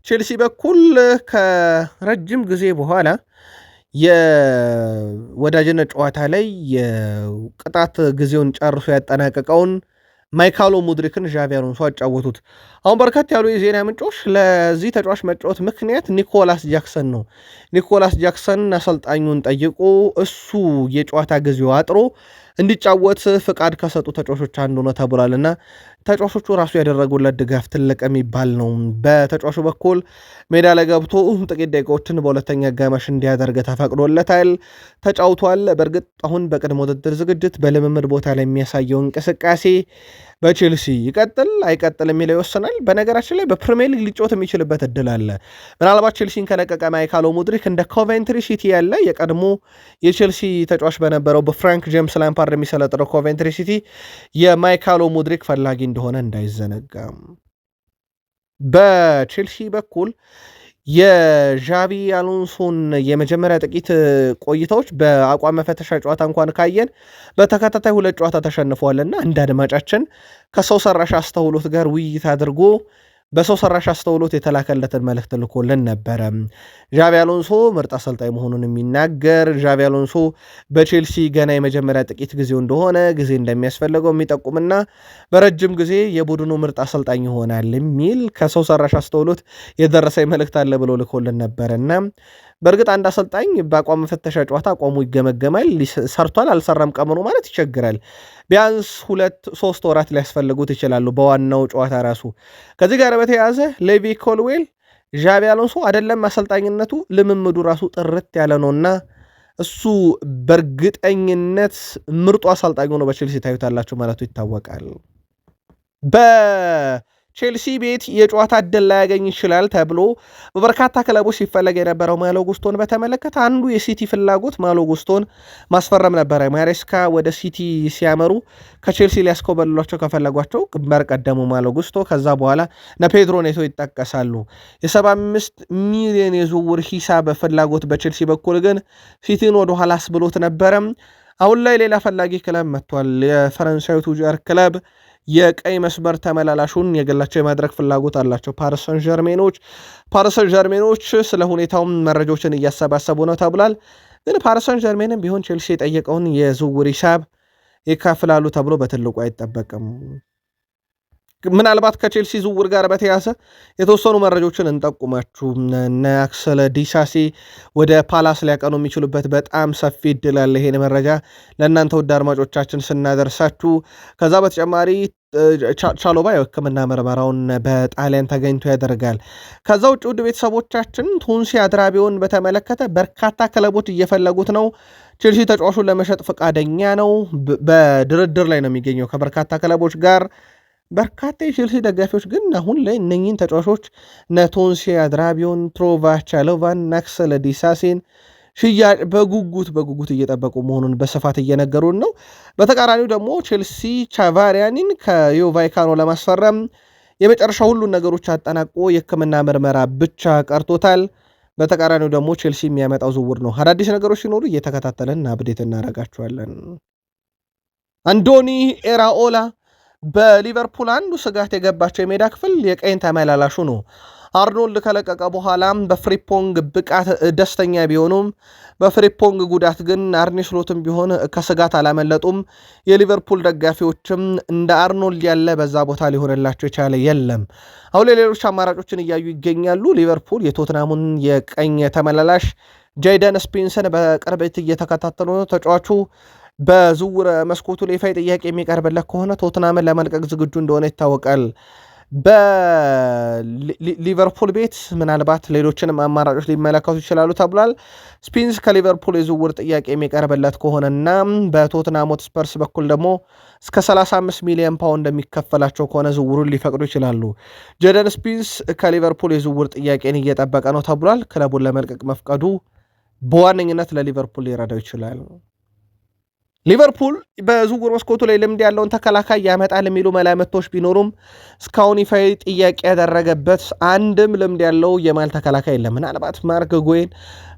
Speaker 1: ቼልሲ በኩል ከረጅም ጊዜ በኋላ የወዳጅነት ጨዋታ ላይ የቅጣት ጊዜውን ጨርሶ ያጠናቀቀውን ማይካሎ ሙድሪክን ዣቪ አሎንሶ አጫወቱት። አሁን በርካታ ያሉ የዜና ምንጮች ለዚህ ተጫዋች መጫወት ምክንያት ኒኮላስ ጃክሰን ነው። ኒኮላስ ጃክሰን አሰልጣኙን ጠይቆ እሱ የጨዋታ ጊዜው አጥሮ እንዲጫወት ፍቃድ ከሰጡ ተጫዋቾች አንዱ ነው ተብሏልና ተጫዋቾቹ ራሱ ያደረጉለት ድጋፍ ትልቅ የሚባል ነው። በተጫዋቹ በኩል ሜዳ ላይ ገብቶ ጥቂት ደቂቃዎችን በሁለተኛ አጋማሽ እንዲያደርግ ተፈቅዶለታል። ተጫውቷል። በእርግጥ አሁን በቅድመ ውድድር ዝግጅት በልምምድ ቦታ ላይ የሚያሳየው እንቅስቃሴ በቼልሲ ይቀጥል አይቀጥል የሚለው ይወሰናል። በነገራችን ላይ በፕሪሚየር ሊግ ሊጫወት የሚችልበት እድል አለ። ምናልባት ቼልሲን ከለቀቀ ማይካሎ ሙድሪክ እንደ ኮቬንትሪ ሲቲ ያለ የቀድሞ የቼልሲ ተጫዋች በነበረው በፍራንክ ጄምስ ላምፓርድ የሚሰለጥነው ኮቬንትሪ ሲቲ የማይካሎ ሙድሪክ ፈላጊ እንደሆነ እንዳይዘነጋም። በቼልሲ በኩል የዣቪ አሎንሶን የመጀመሪያ ጥቂት ቆይታዎች በአቋም መፈተሻ ጨዋታ እንኳን ካየን በተከታታይ 2 ጨዋታ ተሸንፈዋልና እንደ አድማጫችን ከሰው ሰራሽ አስተውሎት ጋር ውይይት አድርጎ በሰው ሰራሽ አስተውሎት የተላከለትን መልእክት ልኮልን ነበረ። ዣቪ አሎንሶ ምርጥ አሰልጣኝ መሆኑን የሚናገር ዣቪ አሎንሶ በቼልሲ ገና የመጀመሪያ ጥቂት ጊዜው እንደሆነ ጊዜ እንደሚያስፈልገው የሚጠቁምና በረጅም ጊዜ የቡድኑ ምርጥ አሰልጣኝ ይሆናል የሚል ከሰው ሰራሽ አስተውሎት የደረሰኝ መልእክት አለ ብሎ ልኮልን ነበረና በእርግጥ አንድ አሰልጣኝ በአቋም መፈተሻ ጨዋታ አቋሙ ይገመገማል። ሰርቷል አልሰራም ቀመኑ ማለት ይቸግራል። ቢያንስ 2-3 ወራት ሊያስፈልጉት ይችላሉ በዋናው ጨዋታ ራሱ። ከዚህ ጋር በተያያዘ ሌቪ ኮልዌል ዣቪ አሎንሶ አይደለም አሰልጣኝነቱ ልምምዱ ራሱ ጥርት ያለ ነውና እሱ በእርግጠኝነት ምርጡ አሰልጣኝ ሆኖ በቼልሲ ታዩታላችሁ ማለቱ ይታወቃል። ቼልሲ ቤት የጨዋታ ዕድል ላያገኝ ይችላል ተብሎ በበርካታ ክለቦች ሲፈለግ የነበረው ማሎ ጉስቶን በተመለከተ አንዱ የሲቲ ፍላጎት ማሎ ጉስቶን ማስፈረም ነበረ። ማሬስካ ወደ ሲቲ ሲያመሩ ከቼልሲ ሊያስኮበልሏቸው ከፈለጓቸው ግንባር ቀደሙ ማሎ ጉስቶ፣ ከዛ በኋላ ፔድሮ ኔቶ ይጠቀሳሉ። የ75 ሚሊዮን የዝውውር ሂሳብ ፍላጎት በቼልሲ በኩል ግን ሲቲን ወደ ኋላ አስብሎት ነበረ። አሁን ላይ ሌላ ፈላጊ ክለብ መጥቷል። የፈረንሳዩ ቱጃር ክለብ የቀይ መስመር ተመላላሹን የግላቸው የማድረግ ፍላጎት አላቸው ፓሪስ ሰን ዠርሜኖች ስለ ሁኔታውም መረጃዎችን እያሰባሰቡ ነው ተብሏል። ግን ፓሪስ ሰን ዠርሜንም ቢሆን ቼልሲ የጠየቀውን የዝውውር ሂሳብ ይካፍላሉ ተብሎ በትልቁ አይጠበቅም። ምናልባት ከቼልሲ ዝውውር ጋር በተያያዘ የተወሰኑ መረጃዎችን እንጠቁማችሁ። አክሰል ዲሳሲ ወደ ፓላስ ሊያቀኑ የሚችሉበት በጣም ሰፊ እድል አለ። ይሄን መረጃ ለእናንተ ውድ አድማጮቻችን ስናደርሳችሁ፣ ከዛ በተጨማሪ ቻሎባ የሕክምና ምርመራውን በጣሊያን ተገኝቶ ያደርጋል። ከዛ ውጭ ውድ ቤተሰቦቻችን ቱንሲ አድራቢውን በተመለከተ በርካታ ክለቦች እየፈለጉት ነው። ቼልሲ ተጫዋቹን ለመሸጥ ፈቃደኛ ነው። በድርድር ላይ ነው የሚገኘው ከበርካታ ክለቦች ጋር። በርካታ የቼልሲ ደጋፊዎች ግን አሁን ላይ እነኝን ተጫዋቾች ነቶንሲ አድራቢዮን፣ ትሮቫ ቻሎቫን፣ ናክሰል ዲሳሲን ሽያጭ በጉጉት እየጠበቁ መሆኑን በስፋት እየነገሩን ነው። በተቃራኒው ደግሞ ቼልሲ ቻቫሪያኒን ከዮቫይካኖ ለማስፈረም የመጨረሻ ሁሉን ነገሮች አጠናቆ የሕክምና ምርመራ ብቻ ቀርቶታል። በተቃራኒው ደግሞ ቼልሲ የሚያመጣው ዝውውር ነው። አዳዲስ ነገሮች ሲኖሩ እየተከታተለን አብዴት እናደርጋቸዋለን። አንዶኒ ኤራኦላ በሊቨርፑል አንዱ ስጋት የገባቸው የሜዳ ክፍል የቀኝ ተመላላሹ ነው። አርኖልድ ከለቀቀ በኋላም በፍሪፖንግ ብቃት ደስተኛ ቢሆኑም በፍሪፖንግ ጉዳት ግን አርኔ ስሎትም ቢሆን ከስጋት አላመለጡም። የሊቨርፑል ደጋፊዎችም እንደ አርኖልድ ያለ በዛ ቦታ ሊሆንላቸው የቻለ የለም። አሁን ሌሎች አማራጮችን እያዩ ይገኛሉ። ሊቨርፑል የቶትናሙን የቀኝ ተመላላሽ ጄደን ስፔንስን በቅርበት እየተከታተሉ ነው። ተጫዋቹ በዝውውር መስኮቱ ላይ ይፋዊ ጥያቄ የሚቀርብለት ከሆነ ቶትናምን ለመልቀቅ ዝግጁ እንደሆነ ይታወቃል። በሊቨርፑል ቤት ምናልባት ሌሎችንም አማራጮች ሊመለከቱ ይችላሉ ተብሏል። ስፔንስ ከሊቨርፑል የዝውውር ጥያቄ የሚቀርብለት ከሆነና በቶትናም ሆትስፐርስ በኩል ደግሞ እስከ 35 ሚሊዮን ፓውንድ የሚከፈላቸው ከሆነ ዝውውሩን ሊፈቅዱ ይችላሉ። ጄደን ስፔንስ ከሊቨርፑል የዝውውር ጥያቄን እየጠበቀ ነው ተብሏል። ክለቡን ለመልቀቅ መፍቀዱ በዋነኝነት ለሊቨርፑል ሊረዳው ይችላል። ሊቨርፑል በዝውውር መስኮቱ ላይ ልምድ ያለውን ተከላካይ ያመጣል የሚሉ መላምቶች ቢኖሩም እስካሁን ይፋዊ ጥያቄ ያደረገበት አንድም ልምድ ያለው የማል ተከላካይ የለም። ምናልባት ማርክ ጉዌን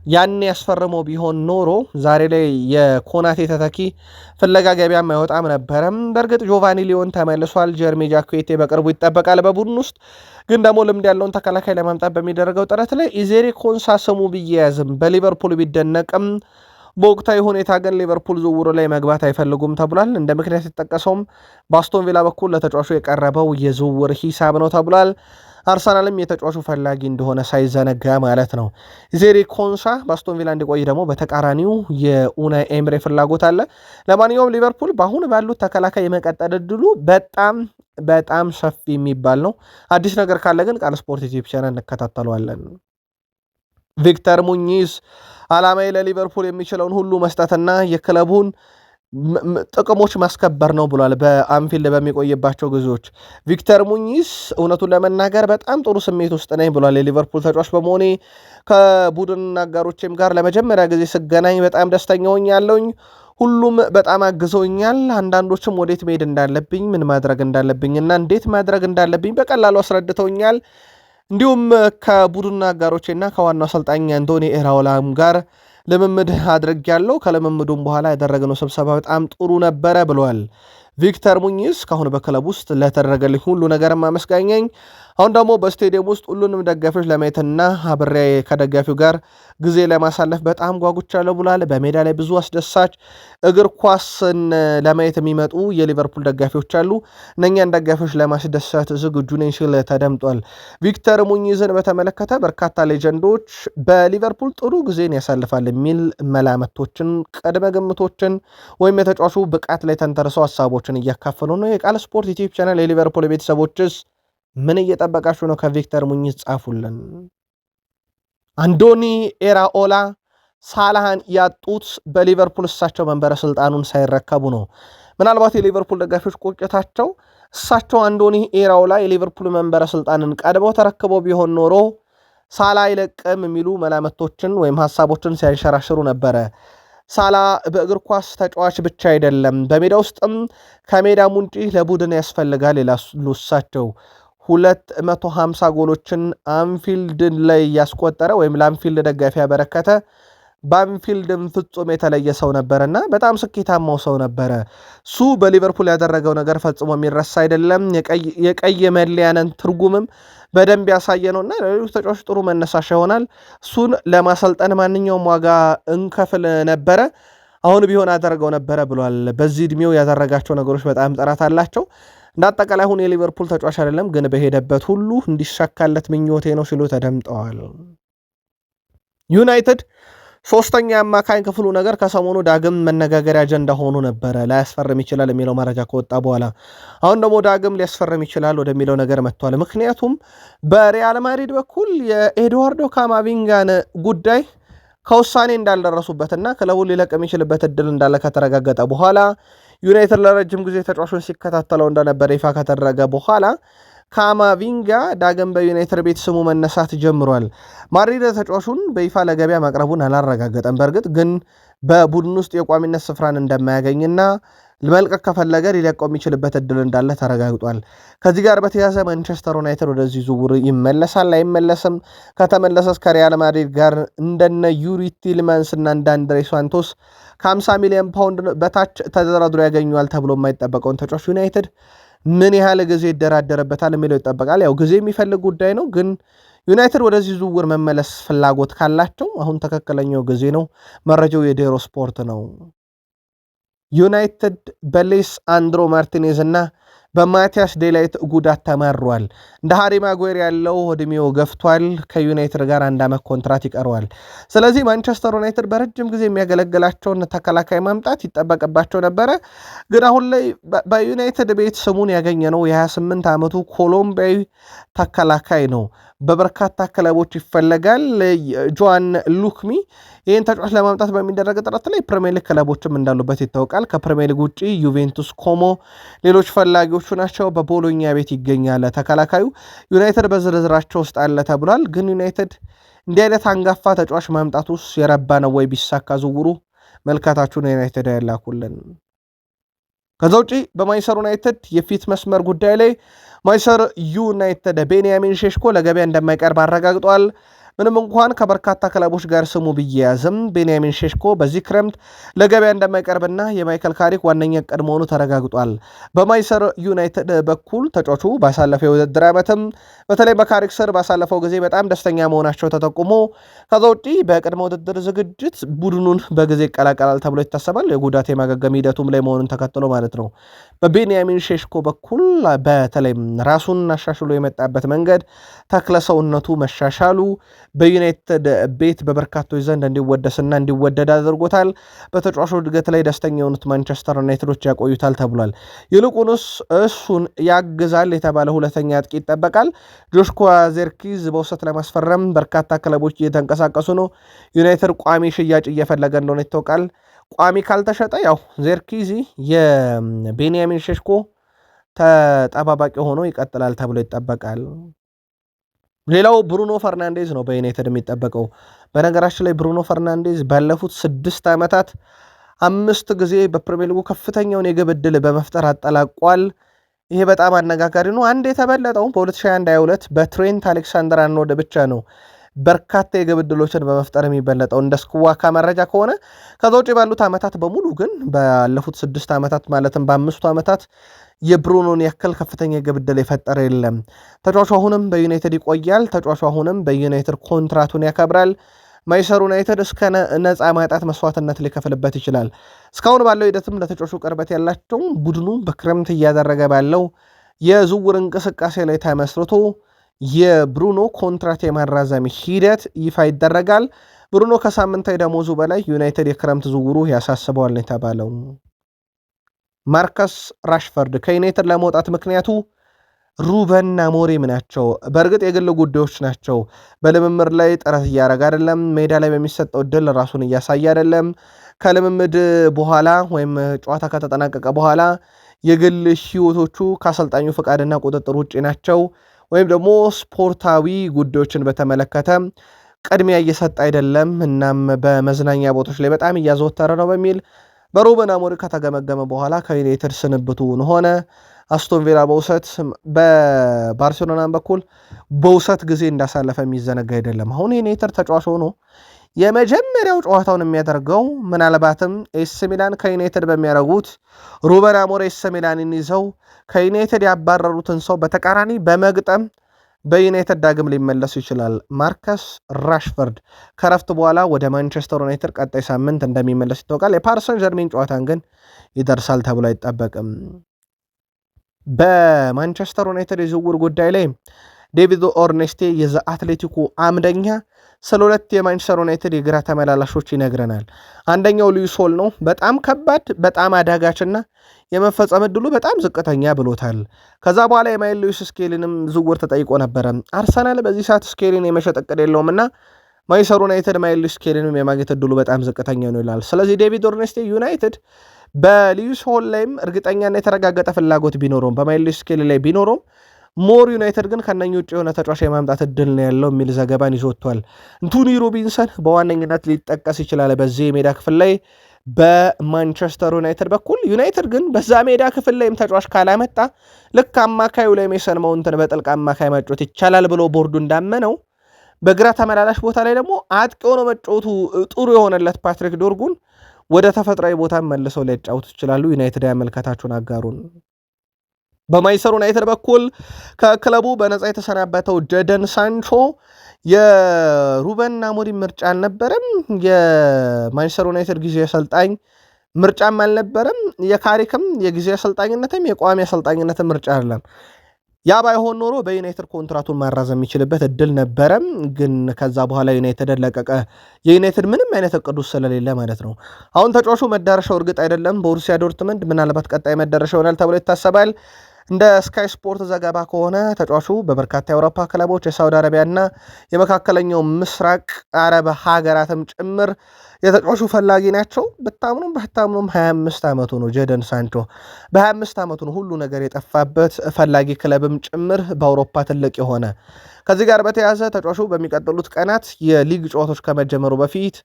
Speaker 1: ያን ያስፈርመው ቢሆን ኖሮ ዛሬ ላይ የኮናቴ ተተኪ ፍለጋ ገበያም አይወጣም ነበረም። በእርግጥ ጆቫኒ ሊዮን ተመልሷል። ጀርሚ ጃኩዌቴ በቅርቡ ይጠበቃል በቡድን ውስጥ። ግን ደግሞ ልምድ ያለውን ተከላካይ ለማምጣት በሚደረገው ጥረት ላይ ኢዜሪ ኮንሳ ስሙ ቢያያዝም በሊቨርፑል ቢደነቅም በወቅታዊ ሁኔታ ግን ሊቨርፑል ዝውውሩ ላይ መግባት አይፈልጉም ተብሏል። እንደ ምክንያት የተጠቀሰውም በአስቶን ቪላ በኩል ለተጫዋቹ የቀረበው የዝውውር ሂሳብ ነው ተብሏል። አርሰናልም የተጫዋቹ ፈላጊ እንደሆነ ሳይዘነጋ ማለት ነው። ዜሪ ኮንሳ በአስቶን ቪላ እንዲቆይ ደግሞ በተቃራኒው የኡናይ ኤምሬ ፍላጎት አለ። ለማንኛውም ሊቨርፑል በአሁን ባሉት ተከላካይ የመቀጠል እድሉ በጣም ሰፊ የሚባል ነው። አዲስ ነገር ካለ ግን ቃል ስፖርት ዩቲዩብ ቻናል እንከታተለዋለን። ቪክተር ሙኚዝ ዓላማዬ ለሊቨርፑል የሚችለውን ሁሉ መስጠትና የክለቡን ጥቅሞች ማስከበር ነው ብሏል። በአንፊልድ በሚቆይባቸው ጊዜዎች ቪክተር ሙኚዝ እውነቱን ለመናገር በጣም ጥሩ ስሜት ውስጥ ነኝ ብሏል። የሊቨርፑል ተጫዋች በመሆኔ ከቡድን አጋሮቼም ጋር ለመጀመሪያ ጊዜ ስገናኝ በጣም ደስተኛ ሆኛለሁኝ። ሁሉም በጣም አግዘውኛል። አንዳንዶችም ወዴት መሄድ እንዳለብኝ፣ ምን ማድረግ እንዳለብኝና እንዴት ማድረግ እንዳለብኝ በቀላሉ አስረድተውኛል። እንዲሁም ከቡድን አጋሮቼና ከዋናው አሰልጣኝ አንቶኒ ኢራኦላም ጋር ልምምድ አድርጌያለሁ። ከልምምዱም በኋላ ያደረግነው ስብሰባ በጣም ጥሩ ነበረ ብለዋል። ቪክተር ሙኚዝ እስካሁን በክለብ ውስጥ ለተደረገልኝ ሁሉ ነገር ማመስገኛኝ። አሁን ደግሞ በስቴዲየም ውስጥ ሁሉንም ደጋፊዎች ለማየትና አብሬ ከደጋፊው ጋር ጊዜ ለማሳለፍ በጣም ጓጉቻለሁ ብሏል። በሜዳ ላይ ብዙ አስደሳች እግር ኳስን ለማየት የሚመጡ የሊቨርፑል ደጋፊዎች አሉ። እነኛን ደጋፊዎች ለማስደሰት ዝግጁ ነኝ ሲል ተደምጧል። ቪክተር ሙኚዝን በተመለከተ በርካታ ሌጀንዶች በሊቨርፑል ጥሩ ጊዜን ያሳልፋል የሚል መላመቶችን፣ ቅድመ ግምቶችን ወይም የተጫዋቹ ብቃት ላይ ተንተርሰው ሀሳቦችን እያካፈሉ ነው። የቃል ስፖርት ዩቲዩብ ቻናል የሊቨርፑል ቤተሰቦችስ ምን እየጠበቃችሁ ነው? ከቪክተር ሙኚዝ ጻፉልን። አንቶኒ ኢራኦላ ሳላህን ያጡት በሊቨርፑል እሳቸው መንበረ ስልጣኑን ሳይረከቡ ነው። ምናልባት የሊቨርፑል ደጋፊዎች ቁጭታቸው እሳቸው አንቶኒ ኢራኦላ የሊቨርፑል መንበረ ስልጣንን ቀድመው ተረክበው ቢሆን ኖሮ ሳላ አይለቅም የሚሉ መላመቶችን ወይም ሀሳቦችን ሲያንሸራሽሩ ነበረ። ሳላ በእግር ኳስ ተጫዋች ብቻ አይደለም፣ በሜዳ ውስጥም ከሜዳም ውጪ ለቡድን ያስፈልጋል ይላሉ እሳቸው። 250 ጎሎችን አንፊልድ ላይ ያስቆጠረ ወይም ለአንፊልድ ደጋፊ ያበረከተ በአንፊልድም ፍጹም የተለየ ሰው ነበረና በጣም ስኬታማው ሰው ነበረ። እሱ በሊቨርፑል ያደረገው ነገር ፈጽሞ የሚረሳ አይደለም። የቀይ መለያንን ትርጉምም በደንብ ያሳየ ነውና ለሌሎች ተጫዋቾች ጥሩ መነሳሻ ይሆናል። እሱን ለማሰልጠን ማንኛውም ዋጋ እንከፍል ነበረ፣ አሁን ቢሆን ያደረገው ነበረ ብሏል። በዚህ ዕድሜው ያደረጋቸው ነገሮች በጣም ጥራት አላቸው። እንዳጠቃላይ አሁን የሊቨርፑል ተጫዋች አይደለም፣ ግን በሄደበት ሁሉ እንዲሳካለት ምኞቴ ነው ሲሉ ተደምጠዋል። ዩናይትድ ሶስተኛ አማካኝ ክፍሉ ነገር ከሰሞኑ ዳግም መነጋገሪያ አጀንዳ ሆኖ ነበረ። ላያስፈርም ይችላል የሚለው መረጃ ከወጣ በኋላ አሁን ደግሞ ዳግም ሊያስፈርም ይችላል ወደሚለው ነገር መጥቷል። ምክንያቱም በሪያል ማድሪድ በኩል የኤድዋርዶ ካማቪንጋን ጉዳይ ከውሳኔ እንዳልደረሱበትና ክለቡን ሊለቅ የሚችልበት እድል እንዳለ ከተረጋገጠ በኋላ ዩናይትድ ለረጅም ጊዜ ተጫዋቹን ሲከታተለው እንደነበረ ይፋ ከተደረገ በኋላ ካማቪንጋ ዳግም በዩናይትድ ቤት ስሙ መነሳት ጀምሯል። ማድሪድ ተጫዋቹን በይፋ ለገበያ ማቅረቡን አላረጋገጠም። በእርግጥ ግን በቡድን ውስጥ የቋሚነት ስፍራን እንደማያገኝና መልቀቅ ከፈለገ ሊለቀው የሚችልበት እድል እንዳለ ተረጋግጧል። ከዚህ ጋር በተያያዘ ማንቸስተር ዩናይትድ ወደዚህ ዝውውር ይመለሳል አይመለስም? ከተመለሰስ ከሪያል ማድሪድ ጋር እንደነ ዩሪ ቲልማንስ እና እንደ አንድሬ ሳንቶስ ከ50 ሚሊዮን ፓውንድ በታች ተደራድሮ ያገኘዋል ተብሎ የማይጠበቀውን ተጫዋች ዩናይትድ ምን ያህል ጊዜ ይደራደርበታል የሚለው ይጠበቃል። ያው ጊዜ የሚፈልግ ጉዳይ ነው፣ ግን ዩናይትድ ወደዚህ ዝውውር መመለስ ፍላጎት ካላቸው አሁን ትክክለኛው ጊዜ ነው። መረጃው የዴሮ ስፖርት ነው። ዩናይትድ በሌስ አንድሮ ማርቲኔዝ እና በማቲያስ ዴላይት ጉዳት ተመሯል። እንደ ሃሪ ማጉዌር ያለው ዕድሜው ገፍቷል። ከዩናይትድ ጋር 1 ዓመት ኮንትራት ይቀረዋል። ስለዚህ ማንቸስተር ዩናይትድ በረጅም ጊዜ የሚያገለግላቸውን ተከላካይ ማምጣት ይጠበቅባቸው ነበረ። ግን አሁን ላይ በዩናይትድ ቤት ስሙን ያገኘ ነው የ28 ዓመቱ ኮሎምቢያዊ ተከላካይ ነው። በበርካታ ክለቦች ይፈለጋል። ጆዋን ሉክሚ ይህን ተጫዋች ለማምጣት በሚደረግ ጥረት ላይ ፕሪሚየር ሊግ ክለቦችም እንዳሉበት ይታወቃል። ከፕሪሚየር ሊግ ውጭ ዩቬንቱስ፣ ኮሞ ሌሎች ፈላጊዎቹ ናቸው። በቦሎኛ ቤት ይገኛል ተከላካዩ። ዩናይትድ በዝርዝራቸው ውስጥ አለ ተብሏል። ግን ዩናይትድ እንዲህ አይነት አንጋፋ ተጫዋች ማምጣት ውስጥ የረባ ነው ወይ ቢሳካ ዝውውሩ? መልካታችሁን ዩናይትድ ያላኩልን። ከዛ ውጪ በማንቸስተር ዩናይትድ የፊት መስመር ጉዳይ ላይ ማንቸስተር ዩናይትድ ቤንያሚን ሼሽኮ ለገበያ እንደማይቀርብ አረጋግጧል። ምንም እንኳን ከበርካታ ክለቦች ጋር ስሙ ቢያያዝም ቤንያሚን ሼሽኮ በዚህ ክረምት ለገበያ እንደማይቀርብና የማይከል ካሪክ ዋነኛ ዕቅድ መሆኑ ተረጋግጧል። በማንቸስተር ዩናይትድ በኩል ተጫዋቹ ባሳለፈው የውድድር ዓመትም በተለይ በካሪክ ስር ባሳለፈው ጊዜ በጣም ደስተኛ መሆናቸው ተጠቁሞ ከዛ ውጪ በቅድመ ውድድር ዝግጅት ቡድኑን በጊዜ ይቀላቀላል ተብሎ ይታሰባል። የጉዳት የማገገም ሂደቱም ላይ መሆኑን ተከትሎ ማለት ነው። በቤንያሚን ሼሽኮ በኩል በተለይም ራሱን አሻሽሎ የመጣበት መንገድ ተክለሰውነቱ መሻሻሉ በዩናይትድ ቤት በበርካቶች ዘንድ እንዲወደስና እንዲወደድ አድርጎታል። በተጫዋቹ እድገት ላይ ደስተኛ የሆኑት ማንቸስተር ዩናይትዶች ያቆዩታል ተብሏል። ይልቁንስ እሱን ያግዛል የተባለ ሁለተኛ አጥቂ ይጠበቃል። ጆሽኮዋ ዜርኪዝ በውሰት ለማስፈረም በርካታ ክለቦች እየተንቀሳቀሱ ነው። ዩናይትድ ቋሚ ሽያጭ እየፈለገ እንደሆነ ይታወቃል። ቋሚ ካልተሸጠ ያው ዜርኪዚ የቤንያሚን ሼሽኮ ተጠባባቂ ሆኖ ይቀጥላል ተብሎ ይጠበቃል። ሌላው ብሩኖ ፈርናንዴዝ ነው በዩናይትድ የሚጠበቀው። በነገራችን ላይ ብሩኖ ፈርናንዴዝ ባለፉት 6 ዓመታት 5 ጊዜ በፕሪሚየር ሊጉ ከፍተኛውን የግብ ዕድል በመፍጠር አጠላቋል። ይሄ በጣም አነጋጋሪ ነው። አንድ የተበለጠው በ2021-22 በትሬንት አሌክሳንደር አርኖልድ ብቻ ነው በርካታ የግብ ዕድሎችን በመፍጠር የሚበለጠው እንደ ስኩዋካ መረጃ ከሆነ። ከዛ ውጭ ባሉት ዓመታት በሙሉ ግን ባለፉት 6 ዓመታት ማለትም በ5 ዓመታት የብሩኖን ያክል ከፍተኛ የግብ ዕድል የፈጠረ የለም። ተጫዋቹ አሁንም በዩናይትድ ይቆያል። ተጫዋቹ አሁንም በዩናይትድ ኮንትራቱን ያከብራል። ማንቸስተር ዩናይትድ እስከ ነፃ ማጣት መስዋዕትነት ሊከፍልበት ይችላል። እስካሁን ባለው ሂደትም ለተጫዋቹ ቅርበት ያላቸው ቡድኑ በክረምት እያደረገ ባለው የዝውውር እንቅስቃሴ ላይ ተመስርቶ የብሩኖ ኮንትራት የማራዘም ሂደት ይፋ ይደረጋል። ብሩኖ ከሳምንታዊ ደሞዙ በላይ ዩናይትድ የክረምት ዝውውሩ ያሳስበዋል ነው የተባለው። ማርከስ ራሽፈርድ ከዩናይትድ ለመውጣት ምክንያቱ ሩበን አሞሪም ናቸው። በእርግጥ የግል ጉዳዮች ናቸው። በልምምድ ላይ ጥረት እያደረገ አይደለም። ሜዳ ላይ በሚሰጠው ድል ራሱን እያሳየ አይደለም። ከልምምድ በኋላ ወይም ጨዋታ ከተጠናቀቀ በኋላ የግል ህይወቶቹ ከአሰልጣኙ ፈቃድና ቁጥጥር ውጭ ናቸው። ወይም ደግሞ ስፖርታዊ ጉዳዮችን በተመለከተ ቅድሚያ እየሰጠ አይደለም። እናም በመዝናኛ ቦታዎች ላይ በጣም እያዘወተረ ነው በሚል በሩበን አሞሪም ከተገመገመ በኋላ ከዩናይትድ ስንብቱን ሆነ። አስቶን ቪላ በውሰት በባርሴሎናም በኩል በውሰት ጊዜ እንዳሳለፈ የሚዘነጋ አይደለም። አሁን ዩናይትድ ተጫዋች ሆኖ የመጀመሪያው ጨዋታውን የሚያደርገው ምናልባትም ኤስ ሚላን ከዩናይትድ በሚያደርጉት ሩበን አሞሪም ኤስ ሚላንን ይዘው ከዩናይትድ ያባረሩትን ሰው በተቃራኒ በመግጠም በዩናይትድ ዳግም ሊመለሱ ይችላል። ማርከስ ራሽፈርድ ከረፍት በኋላ ወደ ማንቸስተር ዩናይትድ ቀጣይ ሳምንት እንደሚመለስ ይታወቃል። የፓሪሰን ጀርሜን ጨዋታን ግን ይደርሳል ተብሎ አይጠበቅም። በማንቸስተር ዩናይትድ የዝውውር ጉዳይ ላይ ዴቪድ ኦርኔስቴ የዘ አትሌቲኮ አምደኛ ስለ 2 የማንቸስተር ዩናይትድ የግራ ተመላላሾች ይነግረናል። አንደኛው ሉዊስ ሆል ነው። በጣም ከባድ፣ በጣም አዳጋችና የመፈጸም ዕድሉ በጣም ዝቅተኛ ብሎታል። ከዛ በኋላ የማይል ሉዊስ ስኬሊንም ዝውውር ተጠይቆ ነበረ። አርሰናል በዚህ ሰዓት ስኬሊን የመሸጥ ዕቅድ የለውምና ማንቸስተር ዩናይትድ ማይል ሉዊስ ስኬሊንም የማግኘት ዕድሉ በጣም ዝቅተኛ ነው ይላል። ስለዚህ ዴቪድ ኦርኔስቴ ዩናይትድ በሉዊስ ሆል ላይም እርግጠኛና የተረጋገጠ ፍላጎት ቢኖረውም በማይል ሉዊስ ስኬሊ ላይ ቢኖረውም ሞር ዩናይትድ ግን ከነኝ ውጭ የሆነ ተጫዋች የማምጣት እድል ነው ያለው የሚል ዘገባን ይዞ ወጥቷል። አንቶኒ ሮቢንሰን በዋነኝነት ሊጠቀስ ይችላል በዚህ የሜዳ ክፍል ላይ በማንቸስተር ዩናይትድ በኩል። ዩናይትድ ግን በዛ ሜዳ ክፍል ላይም ተጫዋች ካላመጣ ልክ አማካዩ ላይ ሜሰን ማውንትን በጥልቅ አማካይ ማጫወት ይቻላል ብሎ ቦርዱ እንዳመነው በግራ ተመላላሽ ቦታ ላይ ደግሞ አጥቂ ሆኖ መጫወቱ ጥሩ የሆነለት ፓትሪክ ዶርጉን ወደ ተፈጥሯዊ ቦታ መልሰው ሊያጫውቱ ይችላሉ። ዩናይትድ ያመልከታችሁን አጋሩን። በማንቸስተር ዩናይትድ በኩል ከክለቡ በነፃ የተሰናበተው ጀደን ሳንቾ የሩበን አሞሪም ምርጫ አልነበረም። የማንቸስተር ዩናይትድ ጊዜ አሰልጣኝ ምርጫም አልነበረም። የካሪክም የጊዜ አሰልጣኝነትም የቋሚ አሰልጣኝነትም ምርጫ አይደለም። ያ ባይሆን ኖሮ በዩናይትድ ኮንትራቱን ማራዘም የሚችልበት እድል ነበረም። ግን ከዛ በኋላ ዩናይትድ ለቀቀ። የዩናይትድ ምንም አይነት እቅዱ ስለሌለ ማለት ነው። አሁን ተጫዋቹ መዳረሻው እርግጥ አይደለም። ቦሩሲያ ዶርትመንድ ምናልባት ቀጣይ መዳረሻ ይሆናል ተብሎ ይታሰባል። እንደ ስካይ ስፖርት ዘገባ ከሆነ ተጫዋቹ በበርካታ የአውሮፓ ክለቦች የሳውዲ አረቢያና የመካከለኛው ምስራቅ አረብ ሀገራትም ጭምር የተጫዋቹ ፈላጊ ናቸው። ብታምኑም ባታምኑም 25 ዓመቱ ነው ጀደን ሳንቾ። በ25 ዓመቱ ነው ሁሉ ነገር የጠፋበት ፈላጊ ክለብም ጭምር በአውሮፓ ትልቅ የሆነ። ከዚህ ጋር በተያያዘ ተጫዋቹ በሚቀጥሉት ቀናት የሊግ ጨዋታዎች ከመጀመሩ በፊት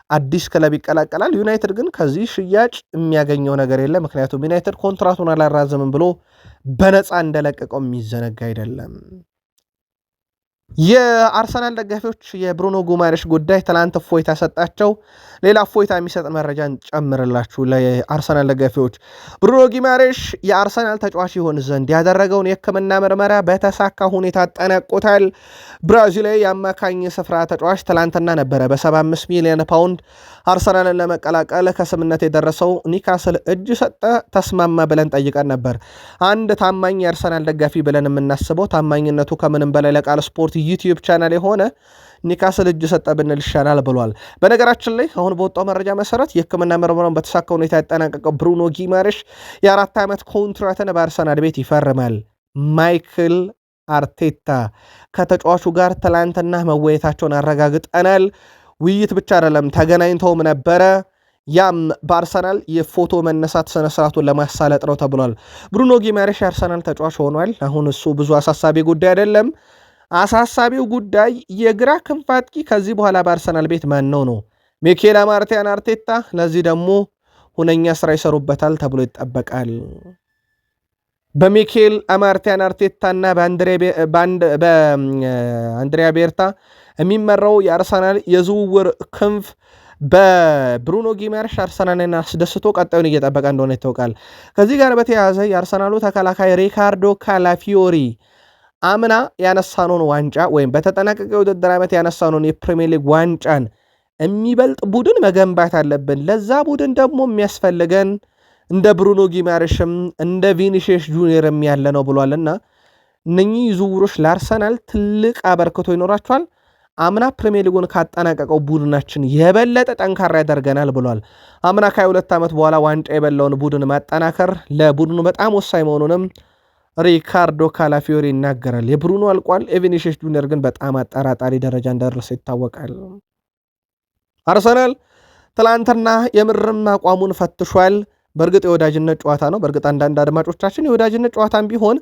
Speaker 1: አዲስ ክለብ ይቀላቀላል። ዩናይትድ ግን ከዚህ ሽያጭ የሚያገኘው ነገር የለም። ምክንያቱም ዩናይትድ ኮንትራቱን አላራዘምም ብሎ በነፃ እንደለቀቀው የሚዘነጋ አይደለም። የአርሰናል ደጋፊዎች የብሩኖ ጉማሬሽ ጉዳይ ትላንት እፎይታ ሰጣቸው። ሌላ እፎይታ የሚሰጥ መረጃን ጨምርላችሁ ለአርሰናል ደጋፊዎች። ብሩኖ ጉማሬሽ የአርሰናል ተጫዋች ይሆን ዘንድ ያደረገውን የሕክምና ምርመራ በተሳካ ሁኔታ አጠናቆታል። ብራዚላዊ የአማካኝ ስፍራ ተጫዋች ትላንትና ነበረ በ75 ሚሊዮን ፓውንድ አርሰናልን ለመቀላቀል ከስምነት የደረሰው። ኒካስል እጅ ሰጠ ተስማማ ብለን ጠይቀን ነበር። አንድ ታማኝ የአርሰናል ደጋፊ ብለን የምናስበው ታማኝነቱ ከምንም በላይ ለቃል ስፖርት ዩቲዩብ ቻናል የሆነ ኒካስል እጅ ሰጠ ብንል ይሻላል ብሏል። በነገራችን ላይ አሁን በወጣው መረጃ መሰረት የሕክምና ምርመራውን በተሳካ ሁኔታ ያጠናቀቀው ብሩኖ ጊማሬሽ የ4 ዓመት ኮንትራትን በአርሰናል ቤት ይፈርማል። ማይክል አርቴታ ከተጫዋቹ ጋር ትላንትና መወየታቸውን አረጋግጠናል። ውይይት ብቻ አይደለም ተገናኝተውም ነበረ። ያም በአርሰናል የፎቶ መነሳት ስነስርዓቱን ለማሳለጥ ነው ተብሏል። ብሩኖ ጊማሬሽ የአርሰናል ተጫዋች ሆኗል። አሁን እሱ ብዙ አሳሳቢ ጉዳይ አይደለም። አሳሳቢው ጉዳይ የግራ ክንፍ አጥቂ ከዚህ በኋላ በአርሰናል ቤት ማን ነው። ሚኬል አማርቲያን አርቴታ ለዚህ ደግሞ ሁነኛ ስራ ይሰሩበታል ተብሎ ይጠበቃል። በሚኬል አማርቲያን አርቴታና በአንድሪያ ቤርታ የሚመራው የአርሰናል የዝውውር ክንፍ በብሩኖ ጊማሬሽ አርሰናልን አስደስቶ ቀጣዩን እየጠበቀ እንደሆነ ይታወቃል። ከዚህ ጋር በተያያዘ የአርሰናሉ ተከላካይ ሪካርዶ ካላፊዮሪ አምና ያነሳነውን ዋንጫ ወይም በተጠናቀቀ ውድድር ዓመት ያነሳነውን የፕሪሚየር ሊግ ዋንጫን የሚበልጥ ቡድን መገንባት አለብን። ለዛ ቡድን ደግሞ የሚያስፈልገን እንደ ብሩኖ ጊማሬሽም እንደ ቪኒሺየስ ጁኒየርም ያለ ነው ብሏልና እነኚህ ዝውውሮች ለአርሰናል ትልቅ አበርክቶ ይኖራቸዋል። አምና ፕሪሚየር ሊጉን ካጠናቀቀው ቡድናችን የበለጠ ጠንካራ ያደርገናል ብሏል። አምና ከ22 ዓመት በኋላ ዋንጫ የበላውን ቡድን ማጠናከር ለቡድኑ በጣም ወሳኝ መሆኑንም ሪካርዶ ካላፊዮሪ ይናገራል። የብሩኖ አልቋል። የቪኒሺየስ ጁኒየር ግን በጣም አጠራጣሪ ደረጃ እንደደረሰ ይታወቃል። አርሰናል ትላንትና የምርም አቋሙን ፈትሿል። በእርግጥ የወዳጅነት ጨዋታ ነው። በእርግጥ አንዳንድ አድማጮቻችን የወዳጅነት ጨዋታም ቢሆን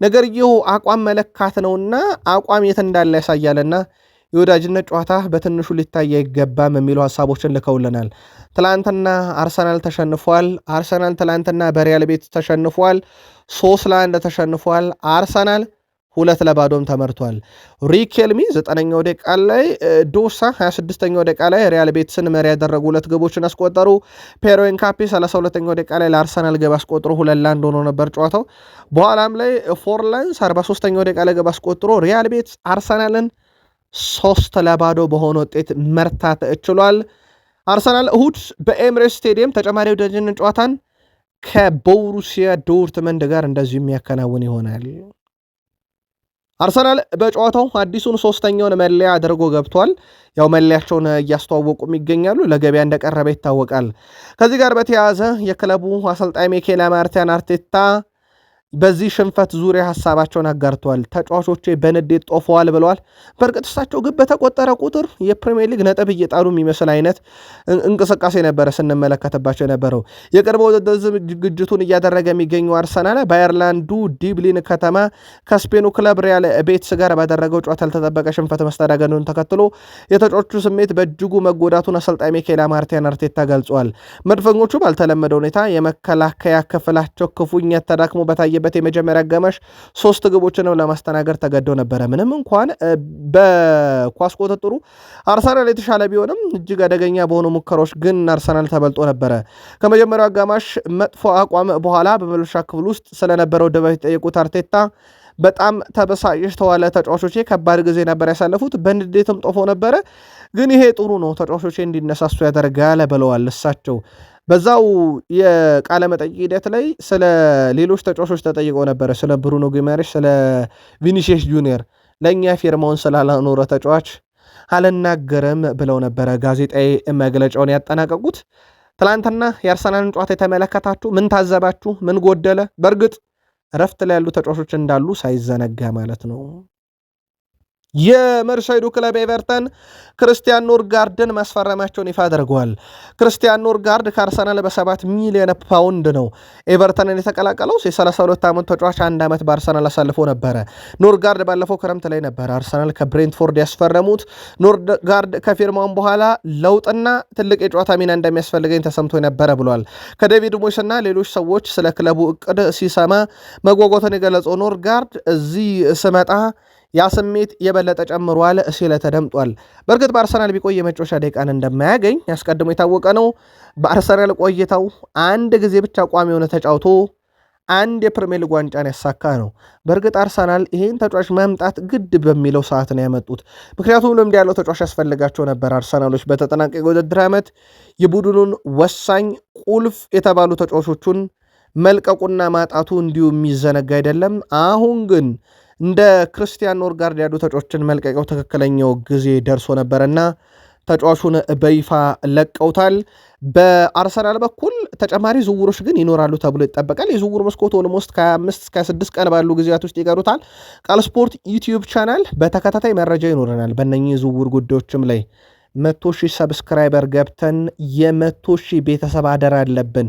Speaker 1: ነገርየው አቋም መለካት ነውና አቋም የት እንዳለ ያሳያልና የወዳጅነት ጨዋታ በትንሹ ሊታይ አይገባም የሚሉ ሀሳቦችን ልከውልናል። ትላንትና አርሰናል ተሸንፏል። አርሰናል ትላንትና በሪያል ቤት ተሸንፏል። 3-1 ተሸንፏል። አርሰናል 2-0 ተመርቷል። ሪኬልሚ 9ኛው ደቂቃ ላይ፣ ዶሳ 26ኛው ደቂቃ ላይ ሪያል ቤትስን መሪ ያደረጉ 2 ግቦችን አስቆጠሩ። ፔሮ ኤንካፔ 32ኛው ደቂቃ ላይ ለአርሰናል ግብ አስቆጥሮ 2-1 ሆኖ ነበር ጨዋታው። በኋላም ላይ ፎርላንስ 43ኛው ደቂቃ ላይ ግብ አስቆጥሮ ሪያል ቤትስ አርሰናልን 3-0 በሆነ ውጤት መርታት ችሏል። አርሰናል እሁድ በኤምሬትስ ስቴዲየም ተጨማሪ ወዳጅነት ጨዋታን ከቦሩሲያ ዶርትመንድ ጋር እንደዚሁ የሚያከናውን ይሆናል። አርሰናል በጨዋታው አዲሱን 3ኛውን መለያ አድርጎ ገብቷል። ያው መለያቸውን እያስተዋወቁም ይገኛሉ። ለገበያ እንደቀረበ ይታወቃል። ከዚህ ጋር በተያያዘ የክለቡ አሰልጣኝ ሚኬል አማርቲያን አርቴታ በዚህ ሽንፈት ዙሪያ ሀሳባቸውን አጋርተዋል። ተጫዋቾቼ በንዴት ጦፈዋል ብለዋል። በእርግጥ እሳቸው ግን በተቆጠረ ቁጥር የፕሪሚየር ሊግ ነጥብ እየጣሉ የሚመስል አይነት እንቅስቃሴ ነበረ ስንመለከትባቸው የነበረው። የቅርብ ውድድር ዝግጅቱን እያደረገ የሚገኙ አርሰናል በአየርላንዱ ዲብሊን ከተማ ከስፔኑ ክለብ ሪያል ቤትስ ጋር ባደረገው ጨዋታ ያልተጠበቀ ሽንፈት መስተናገዱን ተከትሎ የተጫዋቾቹ ስሜት በእጅጉ መጎዳቱን አሰልጣኝ ሚኬል አማርቲያን አርቴታ ገልጿል። መድፈኞቹ ባልተለመደ ሁኔታ የመከላከያ ክፍላቸው ክፉኛ ተዳክሞ በታየ በታየበት የመጀመሪያ አጋማሽ 3 ግቦችንም ለማስተናገድ ተገደው ነበረ። ምንም እንኳን በኳስ ቁጥጥሩ አርሰናል የተሻለ ቢሆንም እጅግ አደገኛ በሆኑ ሙከራዎች ግን አርሰናል ተበልጦ ነበረ። ከመጀመሪያው አጋማሽ መጥፎ አቋም በኋላ በመልበሻ ክፍል ውስጥ ስለነበረው ድባብ የጠየቁት አርቴታ በጣም ተበሳጭተዋል። ተጫዋቾቼ ከባድ ጊዜ ነበር ያሳለፉት፣ በንዴትም ጦፎ ነበረ፣ ግን ይሄ ጥሩ ነው፣ ተጫዋቾቼ እንዲነሳሱ ያደርጋል ብለዋል። እሳቸው በዛው የቃለ መጠይቅ ሂደት ላይ ስለ ሌሎች ተጫዋቾች ተጠይቀው ነበረ። ስለ ብሩኖ ጊማሬሽ፣ ስለ ቪኒሲየስ ጁኒየር ለእኛ ፊርማውን ስላላኖረ ተጫዋች አልናገርም ብለው ነበረ ጋዜጣዊ መግለጫውን ያጠናቀቁት። ትላንትና የአርሰናልን ጨዋታ የተመለከታችሁ ምን ታዘባችሁ? ምን ጎደለ? በእርግጥ እረፍት ላይ ያሉ ተጫዋቾች እንዳሉ ሳይዘነጋ ማለት ነው። የመርሳይዱ ክለብ ኤቨርተን ክርስቲያን ኖርጋርድን ማስፈረማቸውን ይፋ አድርገዋል። ክርስቲያን ኖርጋርድ ከአርሰናል በ7 ሚሊዮን ፓውንድ ነው ኤቨርተንን የተቀላቀለው። የ32 ዓመት ተጫዋች 1 ዓመት በአርሰናል አሳልፎ ነበረ። ኖርጋርድ ባለፈው ክረምት ላይ ነበረ አርሰናል ከብሬንትፎርድ ያስፈረሙት። ኖርጋርድ ከፊርማውን በኋላ ለውጥና ትልቅ የጨዋታ ሚና እንደሚያስፈልገኝ ተሰምቶ ነበረ ብሏል። ከዴቪድ ሞይስ እና ሌሎች ሰዎች ስለ ክለቡ እቅድ ሲሰማ መጓጓትን የገለጸው ኖርጋርድ እዚህ ስመጣ ያ ስሜት የበለጠ ጨምሯል ሲል ተደምጧል። በእርግጥ በአርሰናል ቢቆይ የመጫወቻ ደቂቃን እንደማያገኝ ያስቀድሞ የታወቀ ነው። በአርሰናል ቆይታው አንድ ጊዜ ብቻ ቋሚ የሆነ ተጫውቶ አንድ የፕሪሚየር ሊግ ዋንጫን ያሳካ ነው። በእርግጥ አርሰናል ይሄን ተጫዋች ማምጣት ግድ በሚለው ሰዓት ነው ያመጡት። ምክንያቱም ልምድ ያለው ተጫዋች ያስፈልጋቸው ነበር። አርሰናሎች በተጠናቀቀ ውድድር ዓመት የቡድኑን ወሳኝ ቁልፍ የተባሉ ተጫዋቾቹን መልቀቁና ማጣቱ እንዲሁ የሚዘነጋ አይደለም። አሁን ግን እንደ ክርስቲያን ኖርጋርድ ያሉ ተጫዋቾችን መልቀቂያው ትክክለኛው ጊዜ ደርሶ ነበርና ተጫዋቹን በይፋ ለቀውታል። በአርሰናል በኩል ተጨማሪ ዝውውሮች ግን ይኖራሉ ተብሎ ይጠበቃል። የዝውውር መስኮት ኦልሞስት ከ25 እስከ 26 ቀን ባሉ ጊዜያት ውስጥ ይቀሩታል። ቃል ስፖርት ዩቲዩብ ቻናል በተከታታይ መረጃ ይኖረናል በእነኚህ የዝውውር ጉዳዮችም ላይ 100,000 ሰብስክራይበር ገብተን የ100,000 ቤተሰብ አደራ አለብን።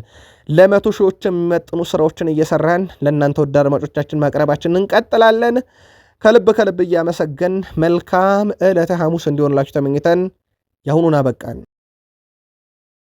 Speaker 1: ለ100,000 የሚመጥኑ ስራዎችን እየሰራን ለእናንተ ወደ አድማጮቻችን ማቅረባችን እንቀጥላለን። ከልብ እያመሰገን መልካም ዕለተ ሐሙስ እንዲሆንላችሁ ተመኝተን የአሁኑን አበቃን።